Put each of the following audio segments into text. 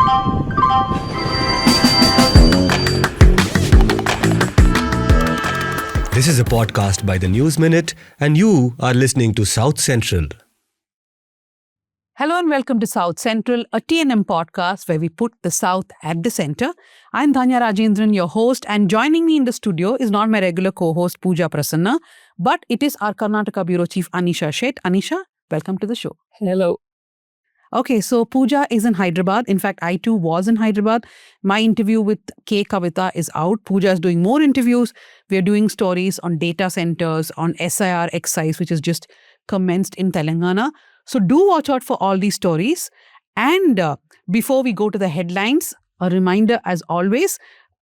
This is a podcast by the News Minute, and you are listening to South Central. Hello and welcome to South Central, a TNM podcast where we put the South at the center. I'm Dhanya Rajendran, your host, and joining me in the studio is not my regular co-host Pooja Prasanna, but it is our Karnataka Bureau Chief Anisha Sheth. Anisha, welcome to the show. Hello. Okay, so Pooja is in Hyderabad. In fact, I too was in Hyderabad. My interview with K. Kavita is out. Pooja is doing more interviews. We're doing stories on data centers, on SIR excise, which is just commenced in Telangana. So do watch out for all these stories. And before we go to the headlines, a reminder as always,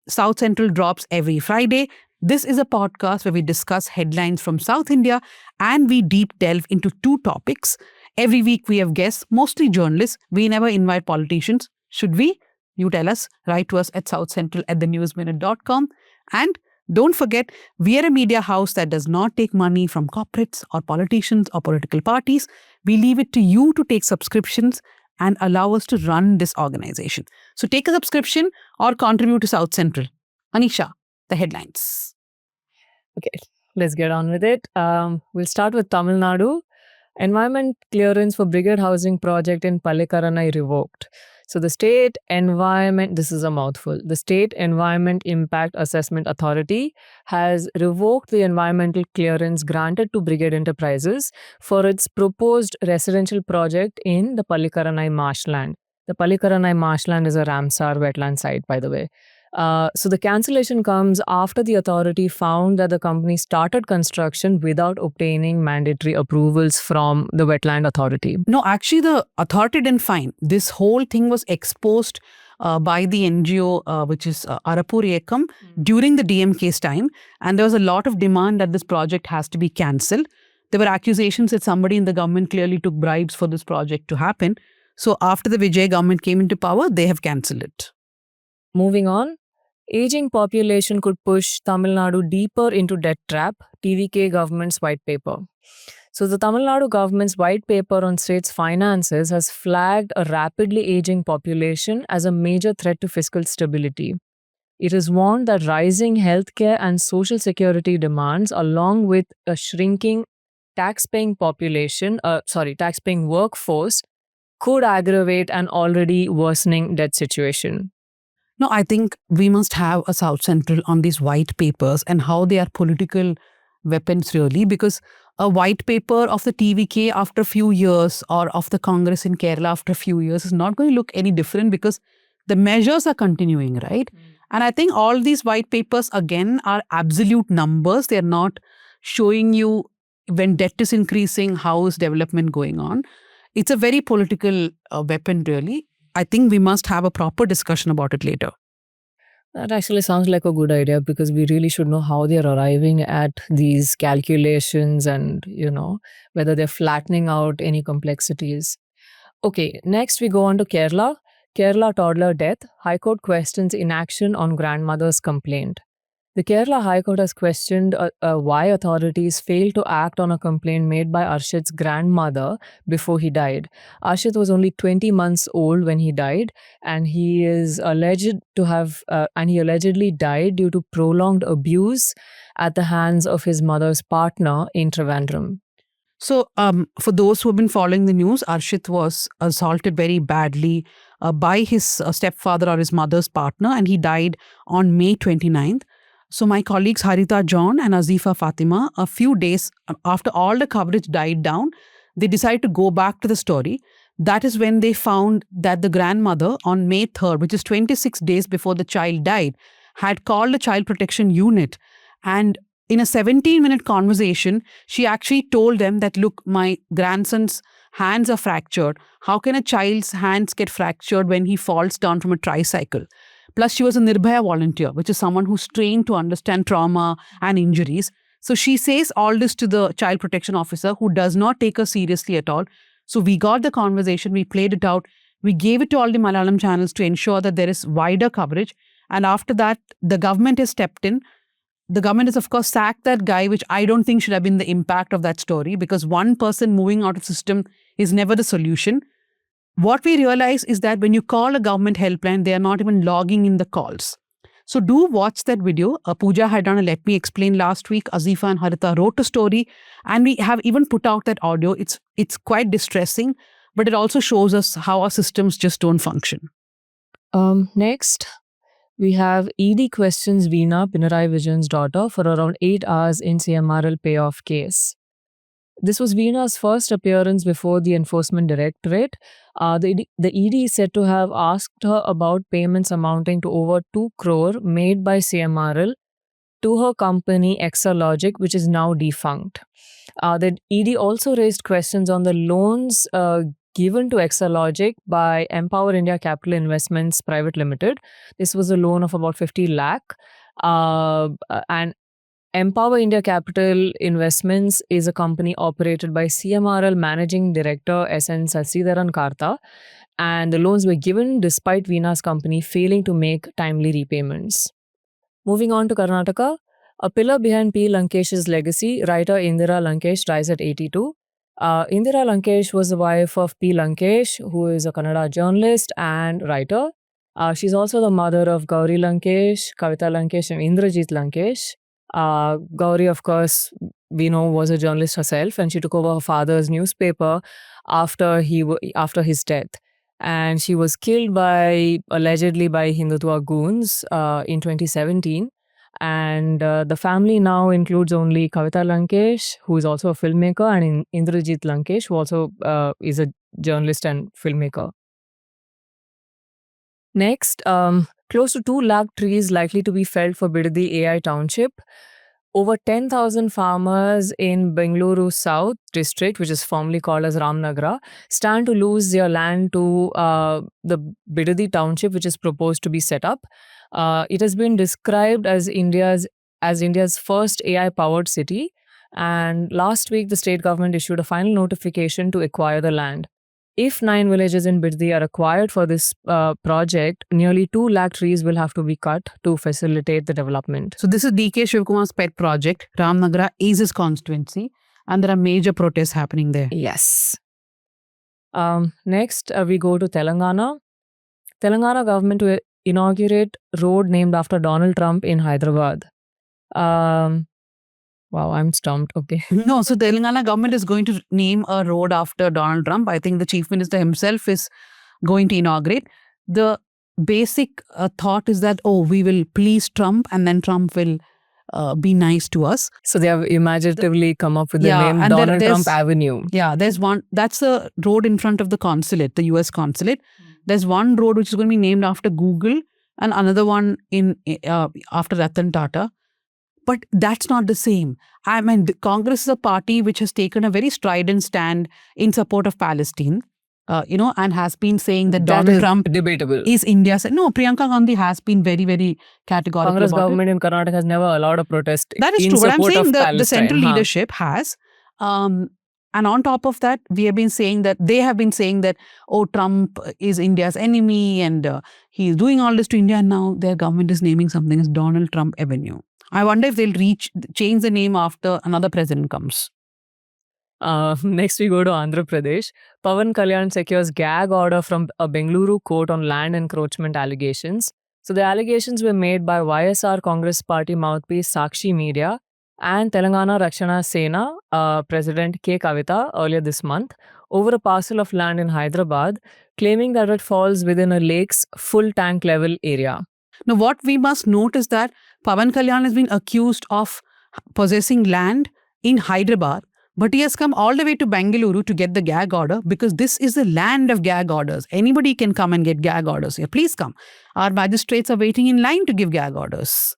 South Central drops every Friday. This is a podcast where we discuss headlines from South India and we deep delve into two topics. Every week we have guests, mostly journalists. We never invite politicians. Should we? You tell us. Write to us at southcentral@thenewsminute.com. And don't forget, we are a media house that does not take money from corporates or politicians or political parties. We leave it to you to take subscriptions and allow us to run this organization. So take a subscription or contribute to South Central. Anisha, the headlines. Okay, let's get on with it. We'll start with Tamil Nadu. Environment clearance for brigade housing project in Pallikaranai revoked. So the State Environment, this is a mouthful, the State Environment Impact Assessment Authority has revoked the environmental clearance granted to Brigade Enterprises for its proposed residential project in the Pallikaranai marshland. The Pallikaranai marshland is a Ramsar wetland site, by the way. So the cancellation comes after the authority found that the company started construction without obtaining mandatory approvals from the wetland authority. No, actually the authority didn't find. This whole thing was exposed by the NGO, which is Arapur Ekam, during the DMK's time. And there was a lot of demand that this project has to be cancelled. There were accusations that somebody in the government clearly took bribes for this project to happen. So after the Vijay government came into power, they have cancelled it. Moving on. Aging population could push Tamil Nadu deeper into debt trap, TVK government's white paper. So the Tamil Nadu government's white paper on state's finances has flagged a rapidly aging population as a major threat to fiscal stability. It is warned that rising healthcare and social security demands, along with a shrinking tax-paying workforce, could aggravate an already worsening debt situation. No, I think we must have a South Central on these white papers and how they are political weapons really, because a white paper of the TVK after a few years or of the Congress in Kerala after a few years is not going to look any different because the measures are continuing, right? And I think all these white papers again are absolute numbers. They're not showing you when debt is increasing, how is development going on. It's a very political weapon really. I think we must have a proper discussion about it later. That actually sounds like a good idea because we really should know how they're arriving at these calculations and, whether they're flattening out any complexities. Okay, next we go on to Kerala. Kerala toddler death. High Court questions inaction on grandmother's complaint. The Kerala High Court has questioned why authorities failed to act on a complaint made by Arshit's grandmother before he died. Arshit was only 20 months old when he died, and he is alleged to have, he allegedly died due to prolonged abuse at the hands of his mother's partner in Trivandrum. So, for those who have been following the news, Arshit was assaulted very badly by his stepfather or his mother's partner, and he died on May 29th. So my colleagues Harita John and Azifa Fatima, a few days after all the coverage died down, they decided to go back to the story. That is when they found that the grandmother on May 3rd, which is 26 days before the child died, had called the child protection unit. And in a 17-minute conversation, she actually told them that, look, my grandson's hands are fractured. How can a child's hands get fractured when he falls down from a tricycle? Plus, she was a Nirbhaya volunteer, which is someone who's trained to understand trauma and injuries. So she says all this to the child protection officer, who does not take her seriously at all. So we got the conversation, we played it out, we gave it to all the Malayalam channels to ensure that there is wider coverage. And after that, the government has stepped in. The government has, of course, sacked that guy, which I don't think should have been the impact of that story, because one person moving out of system is never the solution. what we realize is that when you call a government helpline, they are not even logging in the calls. So do watch that video. Pooja had done a Let Me Explain last week. Azifa and Harita wrote a story, and we have even put out that audio. It's quite distressing, but it also shows us how our systems just don't function. Next, we have ED questions Veena, Pinarayi Vijayan's daughter, for around 8 hours in CMRL payoff case. This was Veena's first appearance before the Enforcement Directorate. The ED is said to have asked her about payments amounting to over 2 crore made by CMRL to her company Exalogic, which is now defunct. The ED also raised questions on the loans given to Exalogic by Empower India Capital Investments Private Limited. This was a loan of about 50 lakh. And Empower India Capital Investments is a company operated by CMRL Managing Director S.N. Sasidaran Karta, and the loans were given despite Veena's company failing to make timely repayments. Moving on to Karnataka, a pillar behind P. Lankesh's legacy, writer Indira Lankesh dies at 82. Indira Lankesh was the wife of P. Lankesh, who is a Kannada journalist and writer. She's also the mother of Gauri Lankesh, Kavita Lankesh, and Indrajit Lankesh. Gauri, of course, we know, was a journalist herself, and she took over her father's newspaper after his death. And she was killed allegedly by Hindutva goons in 2017. And the family now includes only Kavita Lankesh, who is also a filmmaker, and Indrajit Lankesh, who also is a journalist and filmmaker. Next, close to 2 lakh trees likely to be felled for Bidadi AI township. Over 10,000 farmers in Bengaluru South district, which is formerly called as Ramnagara, stand to lose their land to the Bidadi township, which is proposed to be set up. It has been described as India's first AI-powered city. And last week, the state government issued a final notification to acquire the land. If 9 villages in Bidadi are acquired for this project, nearly 2 lakh trees will have to be cut to facilitate the development. So this is DK Shivkumar's pet project. Ramnagara is his constituency, and there are major protests happening there. Yes. Next, we go to Telangana. Telangana government to inaugurate road named after Donald Trump in Hyderabad. Wow, I'm stumped. Okay. No, so Telangana government is going to name a road after Donald Trump. I think the chief minister himself is going to inaugurate. The basic thought is that, we will please Trump, and then Trump will be nice to us. So they have imaginatively come up with the name Donald Trump Avenue. Yeah, there's one. That's a road in front of the consulate, the US consulate. There's one road which is going to be named after Google, and another one after Ratan Tata. But that's not the same. I mean, Congress is a party which has taken a very strident stand in support of Palestine, and has been saying that Donald Trump debatable is India's. No, Priyanka Gandhi has been very, very categorical. Congress government in Karnataka has never allowed a protest. That is in true, but I'm support saying of the central leadership has. And on top of that, they have been saying that, Trump is India's enemy, and he's doing all this to India, and now their government is naming something as Donald Trump Avenue. I wonder if they'll change the name after another president comes. Next, we go to Andhra Pradesh. Pawan Kalyan secures gag order from a Bengaluru court on land encroachment allegations. So the allegations were made by YSR Congress Party mouthpiece Sakshi Media and Telangana Rakshana Sena President K. Kavita earlier this month over a parcel of land in Hyderabad, claiming that it falls within a lake's full tank level area. Now, what we must note is that Pawan Kalyan has been accused of possessing land in Hyderabad, but he has come all the way to Bengaluru to get the gag order, because this is the land of gag orders. Anybody can come and get gag orders here. Please come. Our magistrates are waiting in line to give gag orders.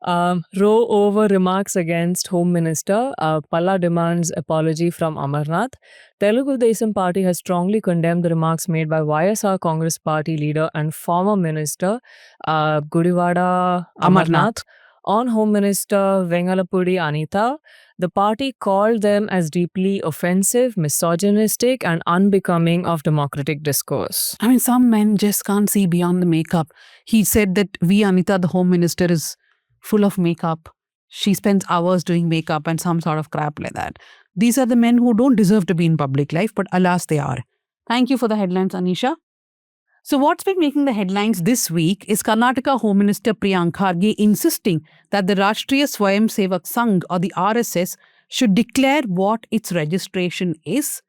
Row over remarks against Home Minister. Palla demands apology from Amarnath. Telugu Desam Party has strongly condemned the remarks made by YSR Congress Party leader and former minister Gudivada Amarnath on Home Minister Vengalapudi Anita. The party called them as deeply offensive, misogynistic, and unbecoming of democratic discourse. I mean, some men just can't see beyond the makeup. He said that Anita, the Home Minister, is full of makeup. She spends hours doing makeup and some sort of crap like that. These are the men who don't deserve to be in public life, but alas, they are. Thank you for the headlines, Anisha. So, what's been making the headlines this week is Karnataka Home Minister Priyank Kharge insisting that the Rashtriya Swayamsevak Sangh, or the RSS, should declare what its registration is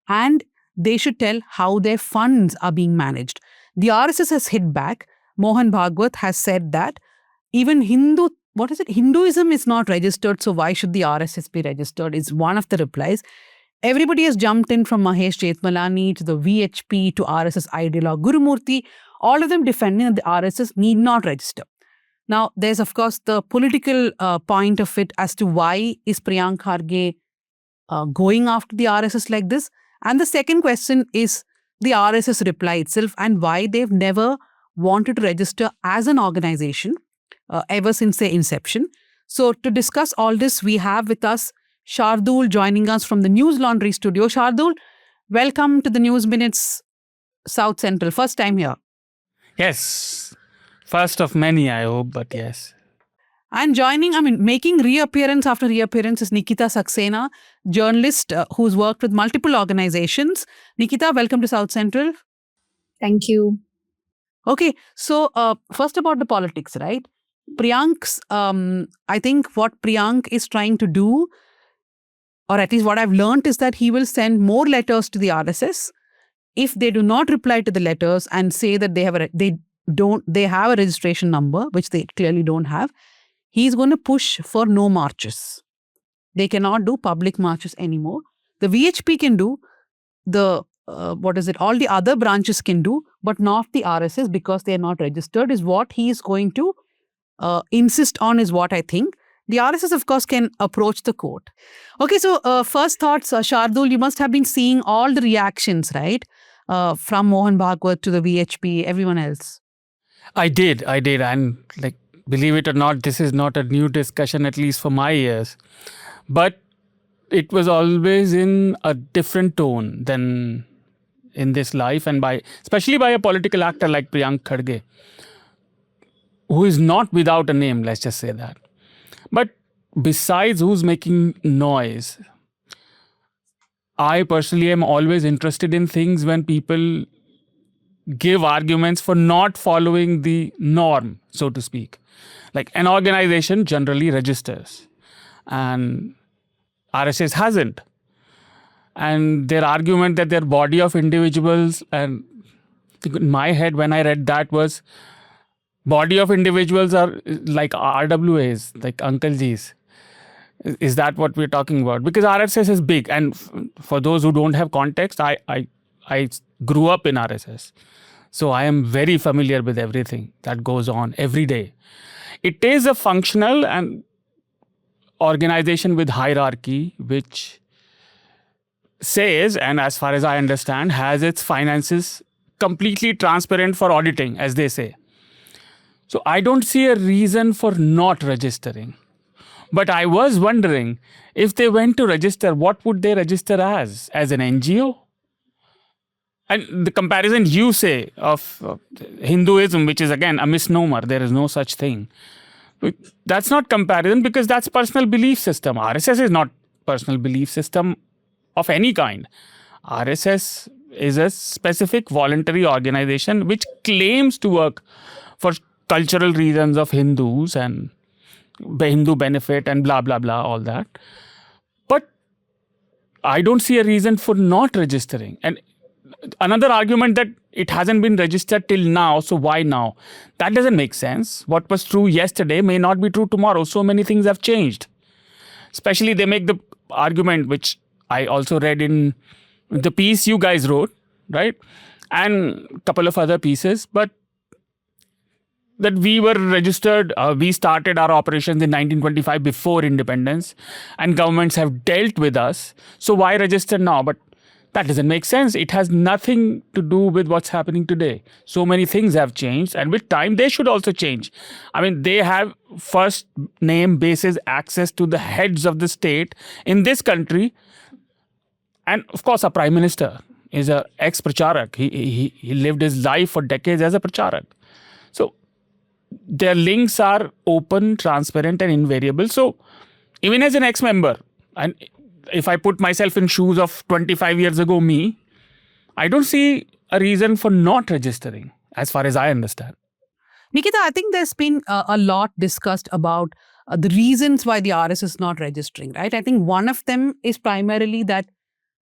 and they should tell how their funds are being managed. The RSS has hit back. Mohan Bhagwat has said that even Hinduism is not registered, so why should the RSS be registered? Is one of the replies. Everybody has jumped in from Mahesh Jethmalani to the VHP to RSS ideologue Gurumurthy, all of them defending that the RSS need not register. Now, there's of course the political point of it as to why is Priyank Kharge going after the RSS like this. And the second question is the RSS reply itself and why they've never wanted to register as an organization ever since their inception. So to discuss all this, we have with us Shardool joining us from the Newslaundry studio. Shardool, welcome to the News Minutes South Central. First time here. Yes. First of many, I hope, but yes. And making reappearance after reappearance is Nikita Saxena, journalist who's worked with multiple organizations. Nikita, welcome to South Central. Thank you. Okay, so first about the politics, right? Priyank's, I think what Priyank is trying to do, or at least what I've learned, is that he will send more letters to the RSS. If they do not reply to the letters and say that they have a registration number, which they clearly don't have, he's going to push for no marches. They cannot do public marches anymore. The VHP can do, all the other branches can do, but not the RSS because they are not registered, is what he is going to insist on, is what I think. The RSS, of course, can approach the court. Okay, so first thoughts, Shardool, you must have been seeing all the reactions, right? From Mohan Bhagwat to the VHP, everyone else. I did. And believe it or not, this is not a new discussion, at least for my ears. But it was always in a different tone than in this life, and especially by a political actor like Priyank Kharge, who is not without a name, let's just say that. But besides who's making noise, I personally am always interested in things when people give arguments for not following the norm, so to speak. Like an organization generally registers and RSS hasn't. And their argument that their body of individuals, and in my head when I read that was, body of individuals are like RWAs, like Uncle G's. Is that what we're talking about? Because RSS is big. And for those who don't have context, I grew up in RSS. So I am very familiar with everything that goes on every day. It is a functional and organization with hierarchy, which says, and as far as I understand, has its finances completely transparent for auditing, as they say. So I don't see a reason for not registering. But I was wondering, if they went to register, what would they register as? As an NGO? And the comparison you say of Hinduism, which is again a misnomer, there is no such thing. That's not comparison, because that's personal belief system. RSS is not personal belief system of any kind. RSS is a specific voluntary organization which claims to work for cultural reasons of Hindus and Hindu benefit and blah, blah, blah, all that. But I don't see a reason for not registering. And another argument that it hasn't been registered till now, so why now? That doesn't make sense. What was true yesterday may not be true tomorrow. So many things have changed. Especially they make the argument, which I also read in the piece you guys wrote, right? And a couple of other pieces, but that we were registered, we started our operations in 1925 before independence, and governments have dealt with us. So why register now? But that doesn't make sense. It has nothing to do with what's happening today. So many things have changed, and with time they should also change. I mean, they have first name basis access to the heads of the state in this country. And of course, our prime minister is an ex-pracharak. He lived his life for decades as a pracharak. So their links are open, transparent, and invariable. So even as an ex-member, and if I put myself in shoes of 25 years ago me, I don't see a reason for not registering, as far as I understand. Nikita, I think there's been a lot discussed about the reasons why the RSS is not registering, right? I think one of them is primarily that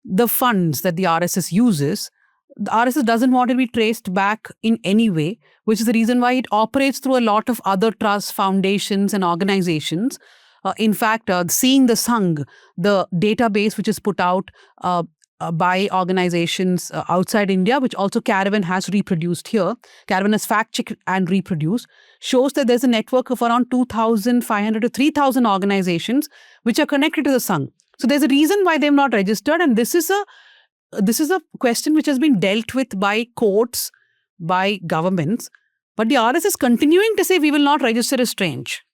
the funds that the RSS uses, the RSS doesn't want to be traced back in any way, which is the reason why it operates through a lot of other trusts, foundations, and organizations. In fact, Seeing the Sangh, the database which is put out by organizations outside India, which also Caravan has reproduced here, Caravan has fact-checked and reproduced, shows that there's a network of around 2,500 to 3,000 organizations which are connected to the Sangh. So there's a reason why they've not registered, and this is a question which has been dealt with by courts, by governments, but the RSS is continuing to say we will not register is strange.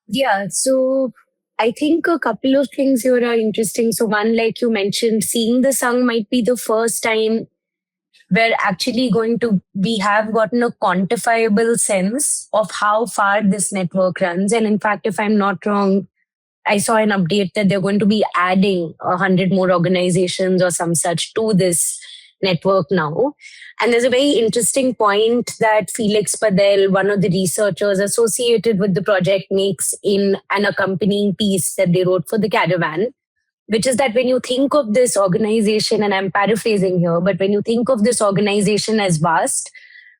Yeah, so I think a couple of things here are interesting. So one, like you mentioned, Seeing the Sangh might be the first time we're actually we have gotten a quantifiable sense of how far this network runs. And in fact, if I'm not wrong, I saw an update that they're going to be adding 100 more organizations or some such to this network now. And there's a very interesting point that Felix Padel, one of the researchers associated with the project, makes in an accompanying piece that they wrote for the Caravan, which is that when you think of this organization, and I'm paraphrasing here, but when you think of this organization as vast,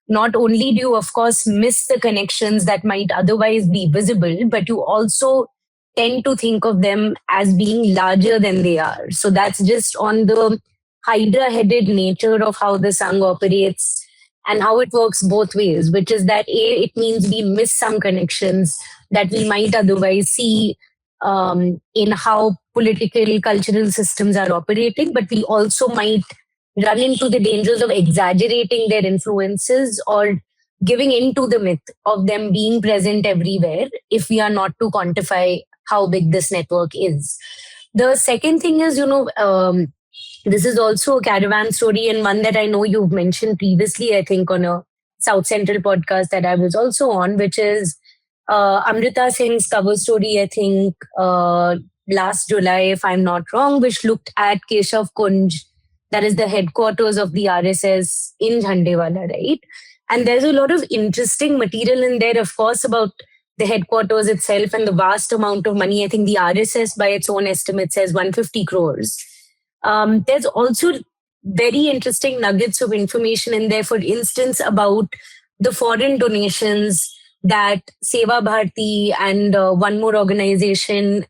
not only do you, of course, miss the connections that might otherwise be visible, but you also tend to think of them as being larger than they are. So that's just on the hydra-headed nature of how the Sangh operates and how it works both ways, which is that it means we miss some connections that we might otherwise see in how political, cultural systems are operating, but we also might run into the dangers of exaggerating their influences or giving into the myth of them being present everywhere if we are not to quantify how big this network is. The second thing is, this is also a Caravan story, and one that I know you've mentioned previously, I think, on a South Central podcast that I was also on, which is Amrita Singh's cover story, I think, last July, if I'm not wrong, which looked at Keshav Kunj, that is the headquarters of the RSS in Jhandewala, right? And there's a lot of interesting material in there, of course, about the headquarters itself and the vast amount of money. I think the RSS, by its own estimate, says 150 crores. There's also very interesting nuggets of information in there, for instance, about the foreign donations that Seva Bharti and one more organization,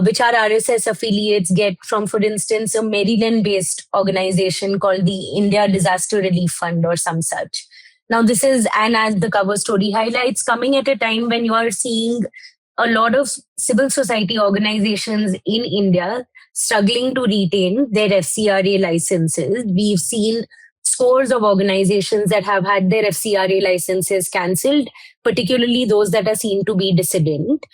which are RSS affiliates, get from, for instance, a Maryland-based organization called the India Disaster Relief Fund or some such. Now, this is, and as the cover story highlights, coming at a time when you are seeing a lot of civil society organizations in India struggling to retain their FCRA licenses. We've seen scores of organizations that have had their FCRA licenses cancelled, particularly those that are seen to be dissident.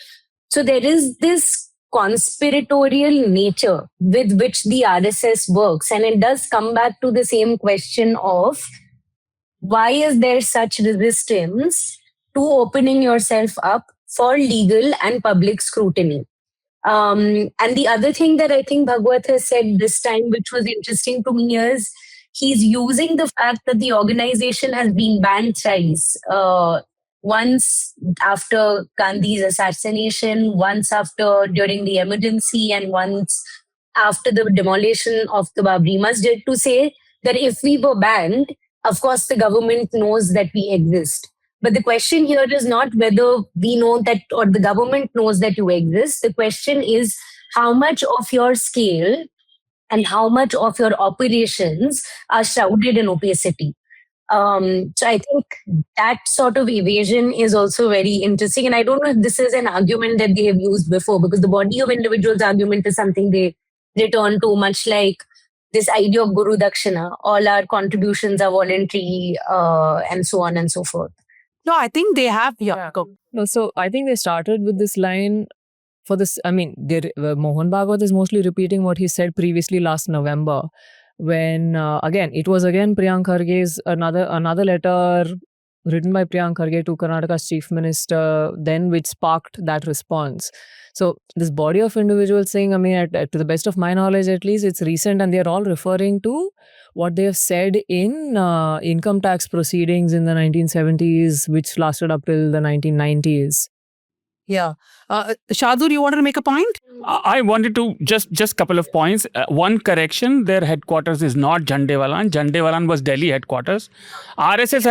So there is this conspiratorial nature with which the RSS works. And it does come back to the same question of why is there such resistance to opening yourself up for legal and public scrutiny? And the other thing that I think Bhagwat has said this time, which was interesting to me, is he's using the fact that the organization has been banned thrice. Once after Gandhi's assassination, once after during the emergency, and once after the demolition of the Babri Masjid, to say that if we were banned, of course the government knows that we exist. But the question here is not whether we know that or the government knows that you exist. The question is how much of your scale and how much of your operations are shrouded in opacity. So I think that sort of evasion is also very interesting. And I don't know if this is an argument that they have used before, because the body of individuals argument is something they return to, much like this idea of Guru Dakshina. All our contributions are voluntary and so on and so forth. No, I think they have. Yeah. Go. No, so I think they started with this line for this. I mean, Mohan Bhagwat is mostly repeating what he said previously last November, when it was Priyank Kharge's another letter written by Priyank Kharge to Karnataka's chief minister, then which sparked that response. So this body of individuals saying, I mean, to the best of my knowledge, at least, it's recent, and they're all referring to what they have said in income tax proceedings in the 1970s, which lasted up till the 1990s. Yeah. Shardul, you wanted to make a point? I wanted to just couple of points. One correction: their headquarters is not Jhandewalan. Jhandewalan was Delhi headquarters. RSS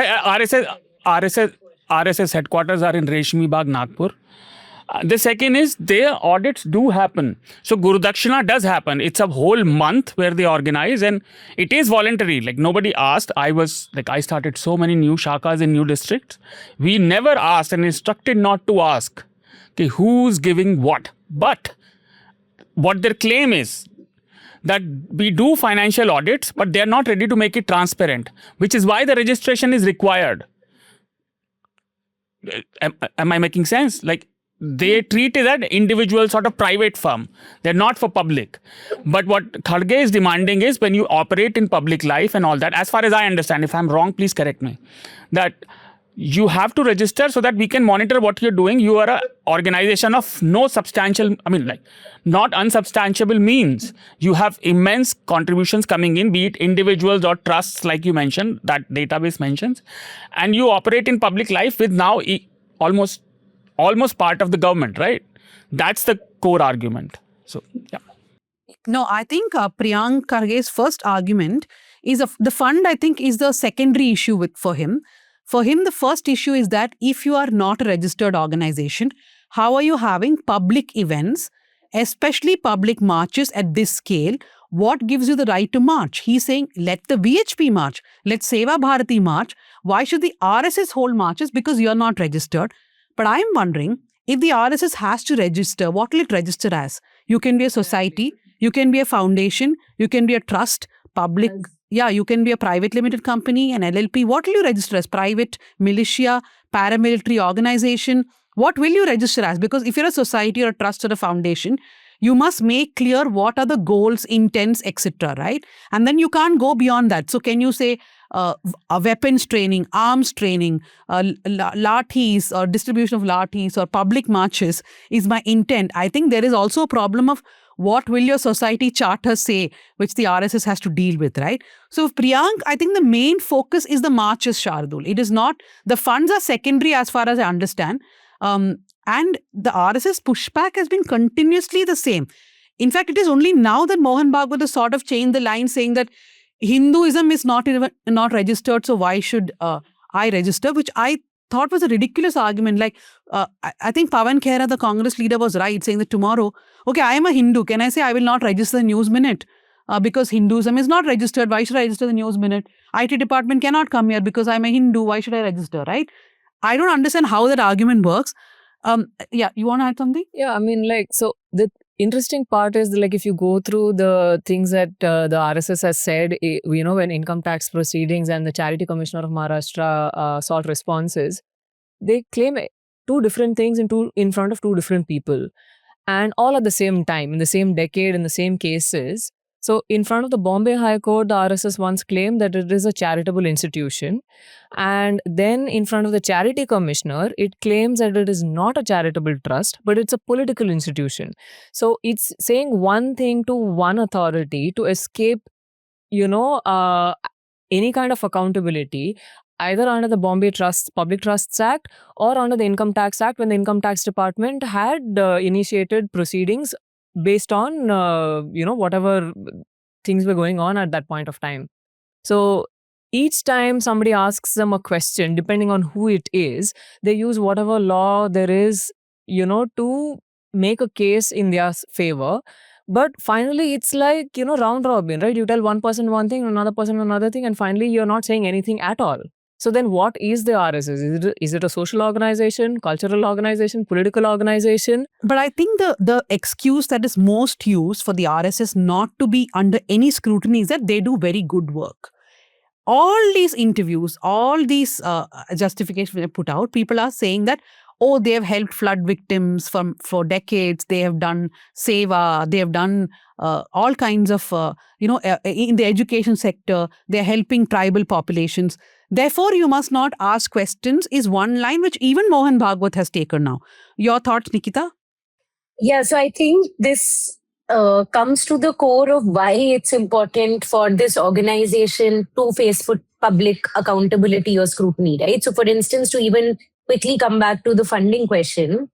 headquarters are in Reshmi Bagh, Nagpur. The second is their audits do happen. So Guru Dakshina does happen. It's a whole month where they organize, and it is voluntary. Like nobody asked. I started so many new shakas in new districts. We never asked and instructed not to ask. Okay, who's giving what? But what their claim is that we do financial audits, but they're not ready to make it transparent, which is why the registration is required. Am I making sense? Like, they treat it as an individual sort of private firm. They're not for public. But what Kharge is demanding is when you operate in public life and all that, as far as I understand, if I'm wrong, please correct me, that you have to register so that we can monitor what you're doing. You are an organization of no substantial, not unsubstantiable means. You have immense contributions coming in, be it individuals or trusts, like you mentioned, that database mentions. And you operate in public life with now almost part of the government, right? That's the core argument. So, yeah. No, I think Priyank Kharge's first argument is the fund, I think, is the secondary issue for him. For him, the first issue is that if you are not a registered organization, how are you having public events, especially public marches at this scale? What gives you the right to march? He's saying, let the VHP march, let Seva Bharati march. Why should the RSS hold marches? Because you're not registered. But I'm wondering, if the RSS has to register, what will it register as? You can be a society, you can be a foundation, you can be a trust, public... Yeah, you can be a private limited company, an LLP. What will you register as? Private, militia, paramilitary organization? What will you register as? Because if you're a society or a trust or a foundation, you must make clear what are the goals, intents, etc., right? And then you can't go beyond that. So can you say a weapons training, arms training, lathis or distribution of lathis or public marches is my intent? I think there is also a problem of what will your society charter say, which the RSS has to deal with, right? So Priyank, I think the main focus is the marches, Shardul. It is not, the funds are secondary as far as I understand. And the RSS pushback has been continuously the same. In fact, it is only now that Mohan Bhagwat has sort of changed the line saying that Hinduism is not registered, so why should I register? Which I thought was a ridiculous argument. Like, I think Pawan Khera, the Congress leader, was right, saying that tomorrow, okay, I am a Hindu. Can I say I will not register the News Minute? Because Hinduism is not registered. Why should I register the News Minute? IT department cannot come here because I'm a Hindu. Why should I register, right? I don't understand how that argument works. Yeah, you want to add something? Yeah, so the interesting part is, if you go through the things that the RSS has said, when income tax proceedings and the Charity Commissioner of Maharashtra sought responses, they claim two different things in front of two different people, and all at the same time, in the same decade, in the same cases. So in front of the Bombay High Court, the RSS once claimed that it is a charitable institution. And then in front of the Charity Commissioner, it claims that it is not a charitable trust, but it's a political institution. So it's saying one thing to one authority to escape, any kind of accountability, either under the Bombay Public Trusts Act or under the Income Tax Act, when the Income Tax Department had initiated proceedings based on, whatever things were going on at that point of time. So each time somebody asks them a question, depending on who it is, they use whatever law there is, to make a case in their favor. But finally, it's like, round robin, right? You tell one person one thing, another person another thing, and finally you're not saying anything at all. So then what is the RSS? Is it a social organization, cultural organization, political organization? But I think the excuse that is most used for the RSS not to be under any scrutiny is that they do very good work. All these interviews, all these justifications they put out, people are saying that, oh, they have helped flood victims for decades. They have done seva. They have done all kinds of, in the education sector, they're helping tribal populations. Therefore, you must not ask questions is one line which even Mohan Bhagwat has taken now. Your thoughts, Nikita? Yeah, so I think this comes to the core of why it's important for this organization to face public accountability or scrutiny, right? So, for instance, to even quickly come back to the funding question,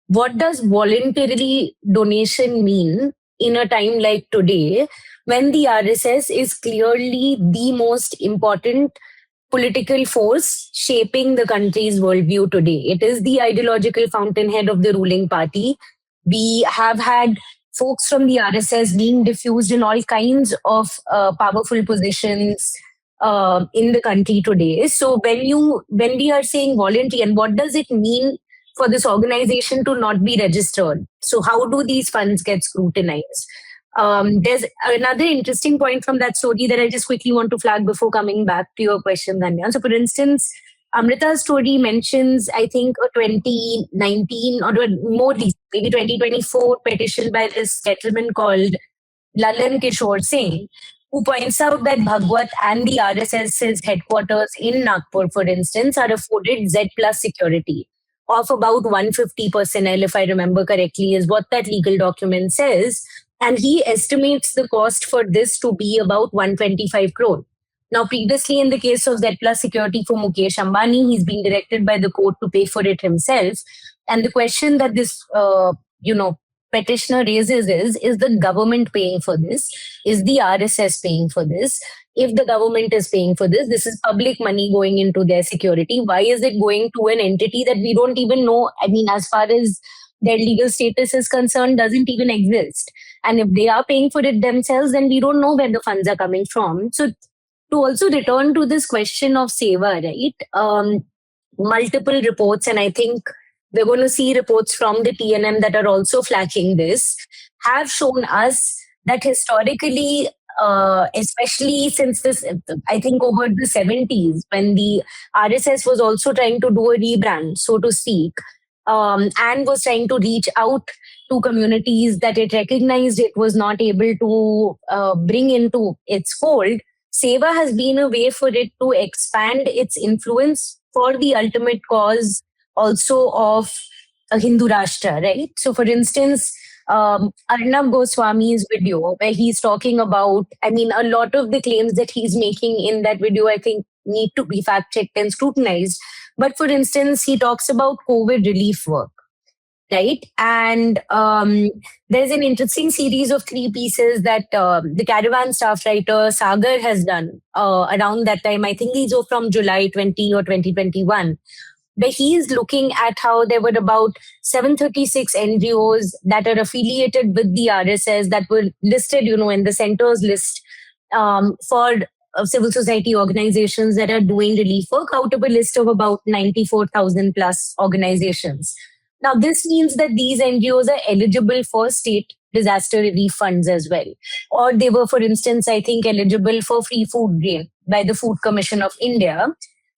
what does voluntarily donation mean in a time like today when the RSS is clearly the most important political force shaping the country's worldview today? It is the ideological fountainhead of the ruling party. We have had folks from the RSS being diffused in all kinds of powerful positions in the country today. So when we are saying voluntary, and what does it mean for this organization to not be registered? So how do these funds get scrutinized? There's another interesting point from that story that I just quickly want to flag before coming back to your question, Dhanya. So, for instance, Amrita's story mentions, I think, a 2019 or more recent, maybe 2024 petition by this gentleman called Lalan Kishore Singh, who points out that Bhagwat and the RSS's headquarters in Nagpur, for instance, are afforded Z plus security of about 150 personnel, if I remember correctly, is what that legal document says. And he estimates the cost for this to be about 125 crore. Now, previously, in the case of Z plus security for Mukesh Ambani, he's been directed by the court to pay for it himself. And the question that this, petitioner raises is the government paying for this? Is the RSS paying for this? If the government is paying for this, this is public money going into their security. Why is it going to an entity that we don't even know? I mean, as far as their legal status is concerned, doesn't even exist. And if they are paying for it themselves, then we don't know where the funds are coming from. So to also return to this question of Seva, right? Multiple reports, and I think we're going to see reports from the TNM that are also flagging this, have shown us that historically, especially since this, I think over the 70s, when the RSS was also trying to do a rebrand, so to speak, and was trying to reach out to communities that it recognized it was not able to bring into its fold, Seva has been a way for it to expand its influence for the ultimate cause also of a Hindu Rashtra, right? So, for instance, Arnab Goswami's video, where he's talking about, I mean, a lot of the claims that he's making in that video, I think, need to be fact checked and scrutinized. But for instance, he talks about COVID relief work, right? And there's an interesting series of 3 pieces that the Caravan staff writer Sagar has done around that time. I think these are from July 20 or 2021. Where he is looking at how there were about 736 NGOs that are affiliated with the RSS that were listed, in the center's list for civil society organizations that are doing relief work out of a list of about 94,000 plus organizations. Now, this means that these NGOs are eligible for state disaster relief funds as well. Or they were, for instance, I think eligible for free food grain by the Food Commission of India.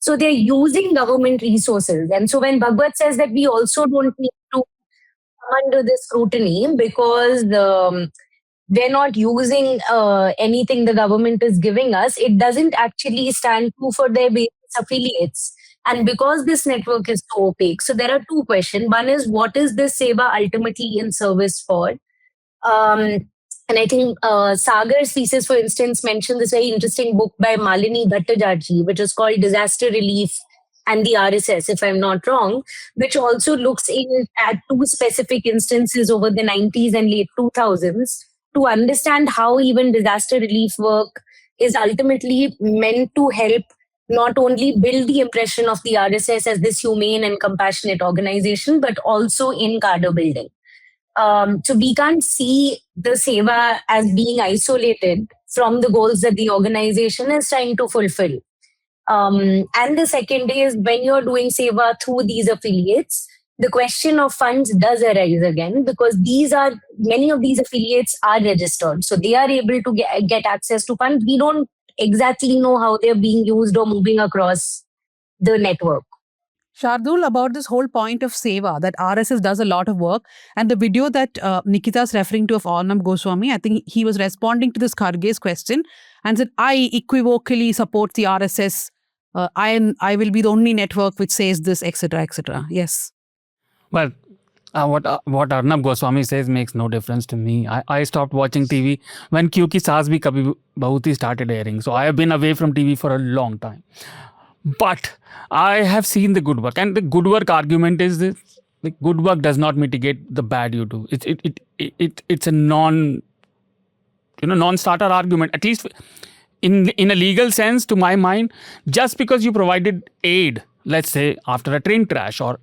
So they're using government resources. And so when Bhagwat says that we also don't need to come under this scrutiny because we're not using anything the government is giving us, it doesn't actually stand true for their base affiliates. And because this network is so opaque, so there are 2 questions. One is, what is this Seva ultimately in service for? And I think Sagar's thesis, for instance, mentioned this very interesting book by Malini Bhattacharjee, which is called Disaster Relief and the RSS, if I'm not wrong, which also looks at 2 specific instances over the 90s and late 2000s to understand how even disaster relief work is ultimately meant to help not only build the impression of the RSS as this humane and compassionate organization, but also in cadre building. So we can't see the Seva as being isolated from the goals that the organization is trying to fulfill. And the second is, when you're doing Seva through these affiliates, the question of funds does arise again, because many of these affiliates are registered. So they are able to get access to funds. We don't exactly know how they're being used or moving across the network. Shardul, about this whole point of Seva, that RSS does a lot of work, and the video that Nikita's referring to of Arnab Goswami, I think he was responding to this Kharge's question and said, I equivocally support the RSS. I will be the only network which says this, etc., etc. Yes. Well, what Arnab Goswami says makes no difference to me. I stopped watching TV when Kyunki Saas Bhi Kabhi Bahuti started airing. So I have been away from TV for a long time. But I have seen the good work, and the good work argument is this: the good work does not mitigate the bad you do. It's a non-starter argument, at least in a legal sense, to my mind. Just because you provided aid, let's say after a train crash, or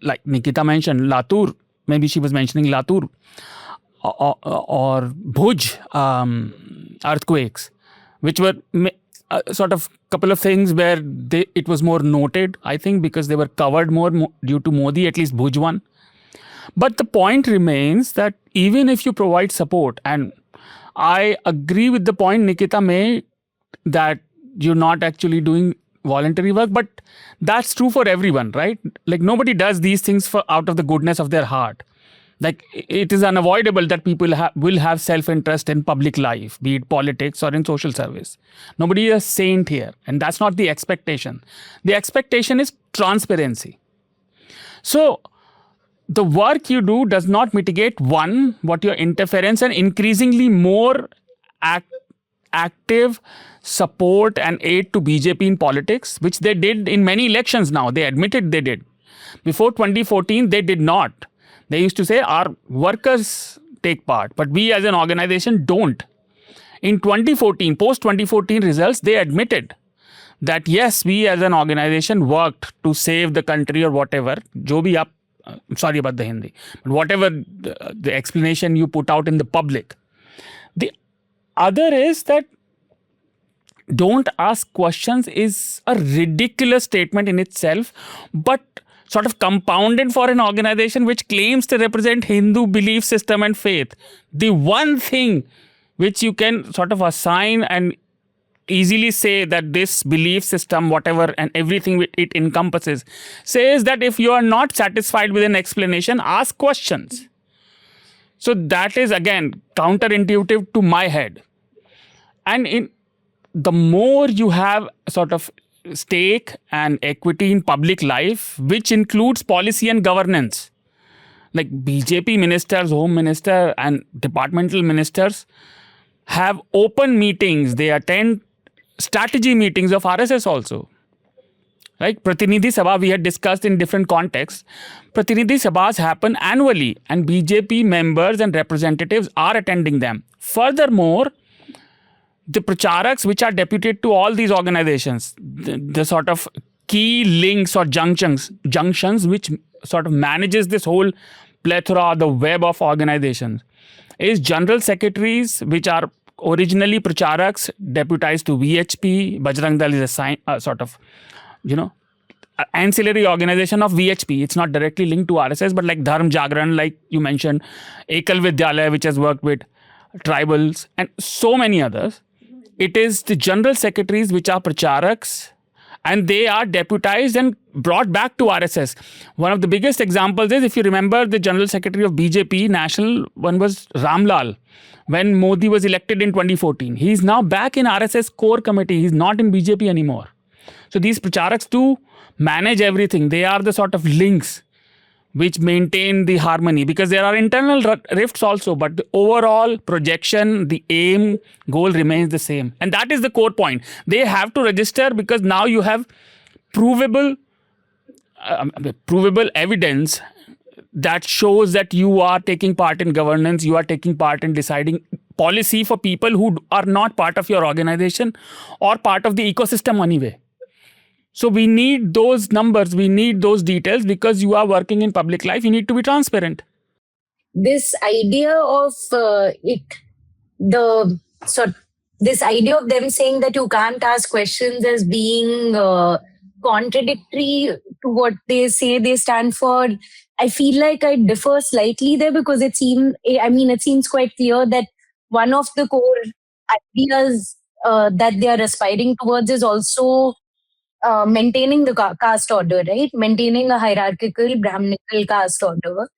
like Nikita mentioned, Latur, maybe she was mentioning Latur, or Bhuj earthquakes, which were sort of couple of things where it was more noted, I think, because they were covered more due to Modi, at least Bhuj one. But the point remains that even if you provide support, and I agree with the point Nikita made that you're not actually doing voluntary work, but that's true for everyone, right? Like nobody does these things out of the goodness of their heart. Like it is unavoidable that people will have self-interest in public life, be it politics or in social service. Nobody is a saint here, and that's not the expectation. The expectation is transparency. So the work you do does not mitigate, one, what your interference and increasingly more active support and aid to BJP in politics, which they did in many elections now. They admitted they did. Before 2014, they did not. They used to say our workers take part, but we as an organization don't. In 2014, post 2014 results, they admitted that yes, we as an organization worked to save the country or whatever. Jo bhi aap, sorry about the Hindi, but whatever the explanation you put out in the public. The other is that don't ask questions is a ridiculous statement in itself, but sort of compounded for an organization which claims to represent Hindu belief system and faith. The one thing which you can sort of assign and easily say that this belief system, whatever and everything it encompasses, says that if you are not satisfied with an explanation, ask questions. So that is again counterintuitive to my head. And the more you have sort of stake and equity in public life, which includes policy and governance, like BJP ministers, Home Minister and departmental ministers have open meetings. They attend strategy meetings of RSS also. Like Pratinidhi Sabha, we had discussed in different contexts. Pratinidhi Sabhas happen annually and BJP members and representatives are attending them. Furthermore, the pracharaks which are deputed to all these organizations, the sort of key links or junctions which sort of manages this whole plethora, the web of organizations, is general secretaries which are originally pracharaks deputized to VHP. Bajrang Dal is a sort of, ancillary organization of VHP. It's not directly linked to RSS, but like Dharm Jagran, like you mentioned, Ekal Vidyalaya, which has worked with tribals and so many others. It is the general secretaries which are pracharaks, and they are deputized and brought back to RSS. One of the biggest examples is, if you remember, the general secretary of BJP national one was Ramlal when Modi was elected in 2014. He is now back in RSS core committee. He's not in BJP anymore. So these pracharaks too manage everything. They are the sort of links which maintain the harmony, because there are internal rifts also, but the overall projection, the aim, goal remains the same. And that is the core point. They have to register because now you have provable evidence that shows that you are taking part in governance, you are taking part in deciding policy for people who are not part of your organization or part of the ecosystem anyway. So we need those numbers, we need those details, because you are working in public life, you need to be transparent. This idea of this idea of them saying that you can't ask questions as being contradictory to what they say they stand for, I feel like I differ slightly there, because it seems quite clear that one of the core ideas that they are aspiring towards is also maintaining the caste order, right? Maintaining a hierarchical Brahminical caste order.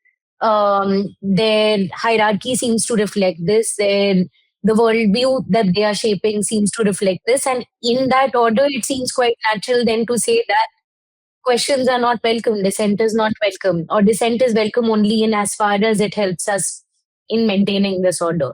Their hierarchy seems to reflect this. The worldview that they are shaping seems to reflect this. And in that order, it seems quite natural then to say that questions are not welcome, dissent is not welcome, or dissent is welcome only in as far as it helps us in maintaining this order.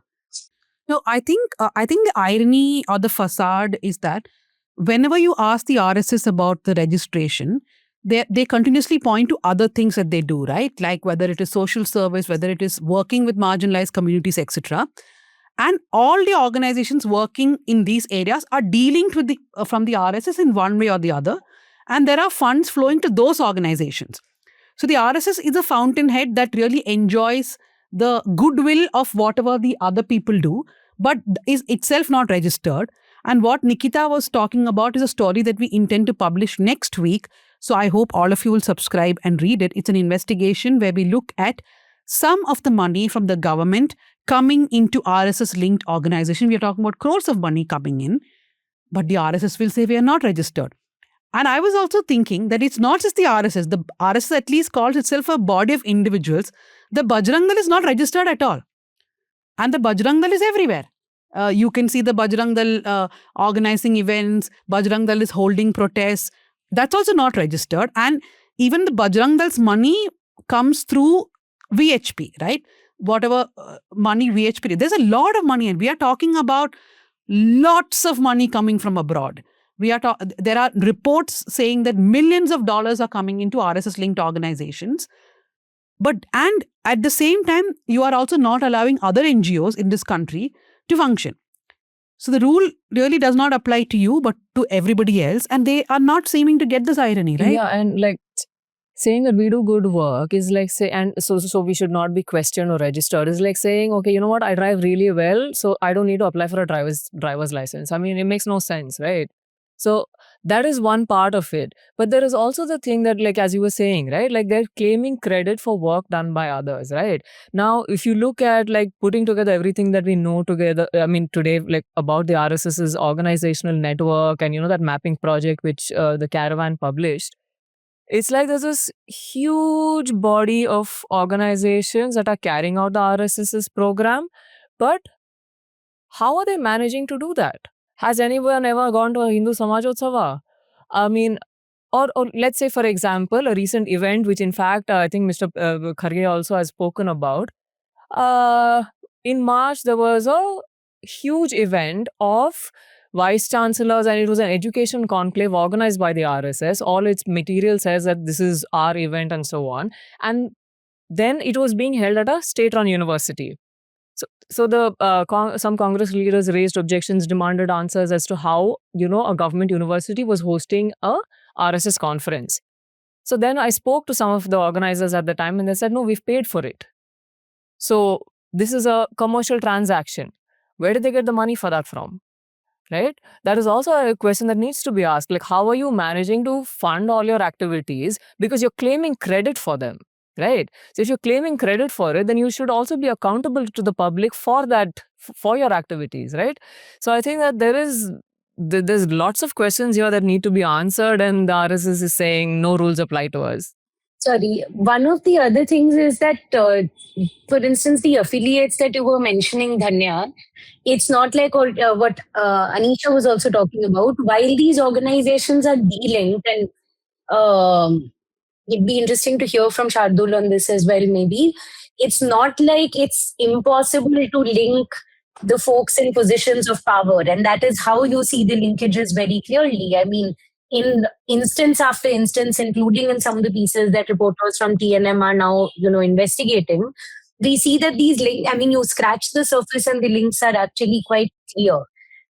No, I think the irony or the facade is that whenever you ask the RSS about the registration, they continuously point to other things that they do, right? Like whether it is social service, whether it is working with marginalized communities, etc. And all the organizations working in these areas are dealing with from the RSS in one way or the other, and there are funds flowing to those organizations. So the RSS is a fountainhead that really enjoys the goodwill of whatever the other people do, but is itself not registered. And what Nikita was talking about is a story that we intend to publish next week. So I hope all of you will subscribe and read it. It's an investigation where we look at some of the money from the government coming into RSS linked organization. We are talking about crores of money coming in, but the RSS will say we are not registered. And I was also thinking that it's not just the RSS. The RSS at least calls itself a body of individuals. The Bajrang Dal is not registered at all. And the Bajrang Dal is everywhere. You can see the Bajrang Dal organizing events. Bajrang Dal is holding protests. That's also not registered. And even the Bajrang Dal's money comes through VHP, right? Whatever money VHP. There's a lot of money, and we are talking about lots of money coming from abroad. There are reports saying that millions of dollars are coming into RSS-linked organizations. And at the same time, you are also not allowing other NGOs in this country to function. So the rule really does not apply to you, but to everybody else. And they are not seeming to get this irony, right? Yeah, and like saying that we do good work is like so we should not be questioned or registered is like saying, okay, you know what, I drive really well, so I don't need to apply for a driver's license. I mean, it makes no sense, right? So that is one part of it. But there is also the thing that, like, as you were saying, right, like they're claiming credit for work done by others, right? Now, if you look at like putting together everything that we know together, I mean, today, like about the RSS's organizational network and, you know, that mapping project which the Caravan published, it's like there's this huge body of organizations that are carrying out the RSS's program. But how are they managing to do that? Has anyone ever gone to a Hindu Samajotsava? I mean, or let's say, for example, a recent event, which in fact, I think Mr. Kharge also has spoken about. In March, there was a huge event of vice chancellors, and it was an education conclave organized by the RSS. All its material says that this is our event and so on. And then it was being held at a state-run university. So some Congress leaders raised objections, demanded answers as to how, you know, a government university was hosting a RSS conference. So then I spoke to some of the organizers at the time, and they said, no, we've paid for it. So this is a commercial transaction. Where did they get the money for that from? Right? That is also a question that needs to be asked. Like, how are you managing to fund all your activities? Because you're claiming credit for them. Right? So if you're claiming credit for it, then you should also be accountable to the public for that, for your activities, right? So I think that there's lots of questions here that need to be answered, and the RSS is saying no rules apply to us. Sorry, one of the other things is that, for instance, the affiliates that you were mentioning, Dhanya, it's not like what Anisha was also talking about. While these organizations are de-linked, and it'd be interesting to hear from Shardool on this as well, maybe. It's not like it's impossible to link the folks in positions of power. And that is how you see the linkages very clearly. I mean, in instance after instance, including in some of the pieces that reporters from TNM are now, you know, investigating, we see that these links, I mean, you scratch the surface and the links are actually quite clear.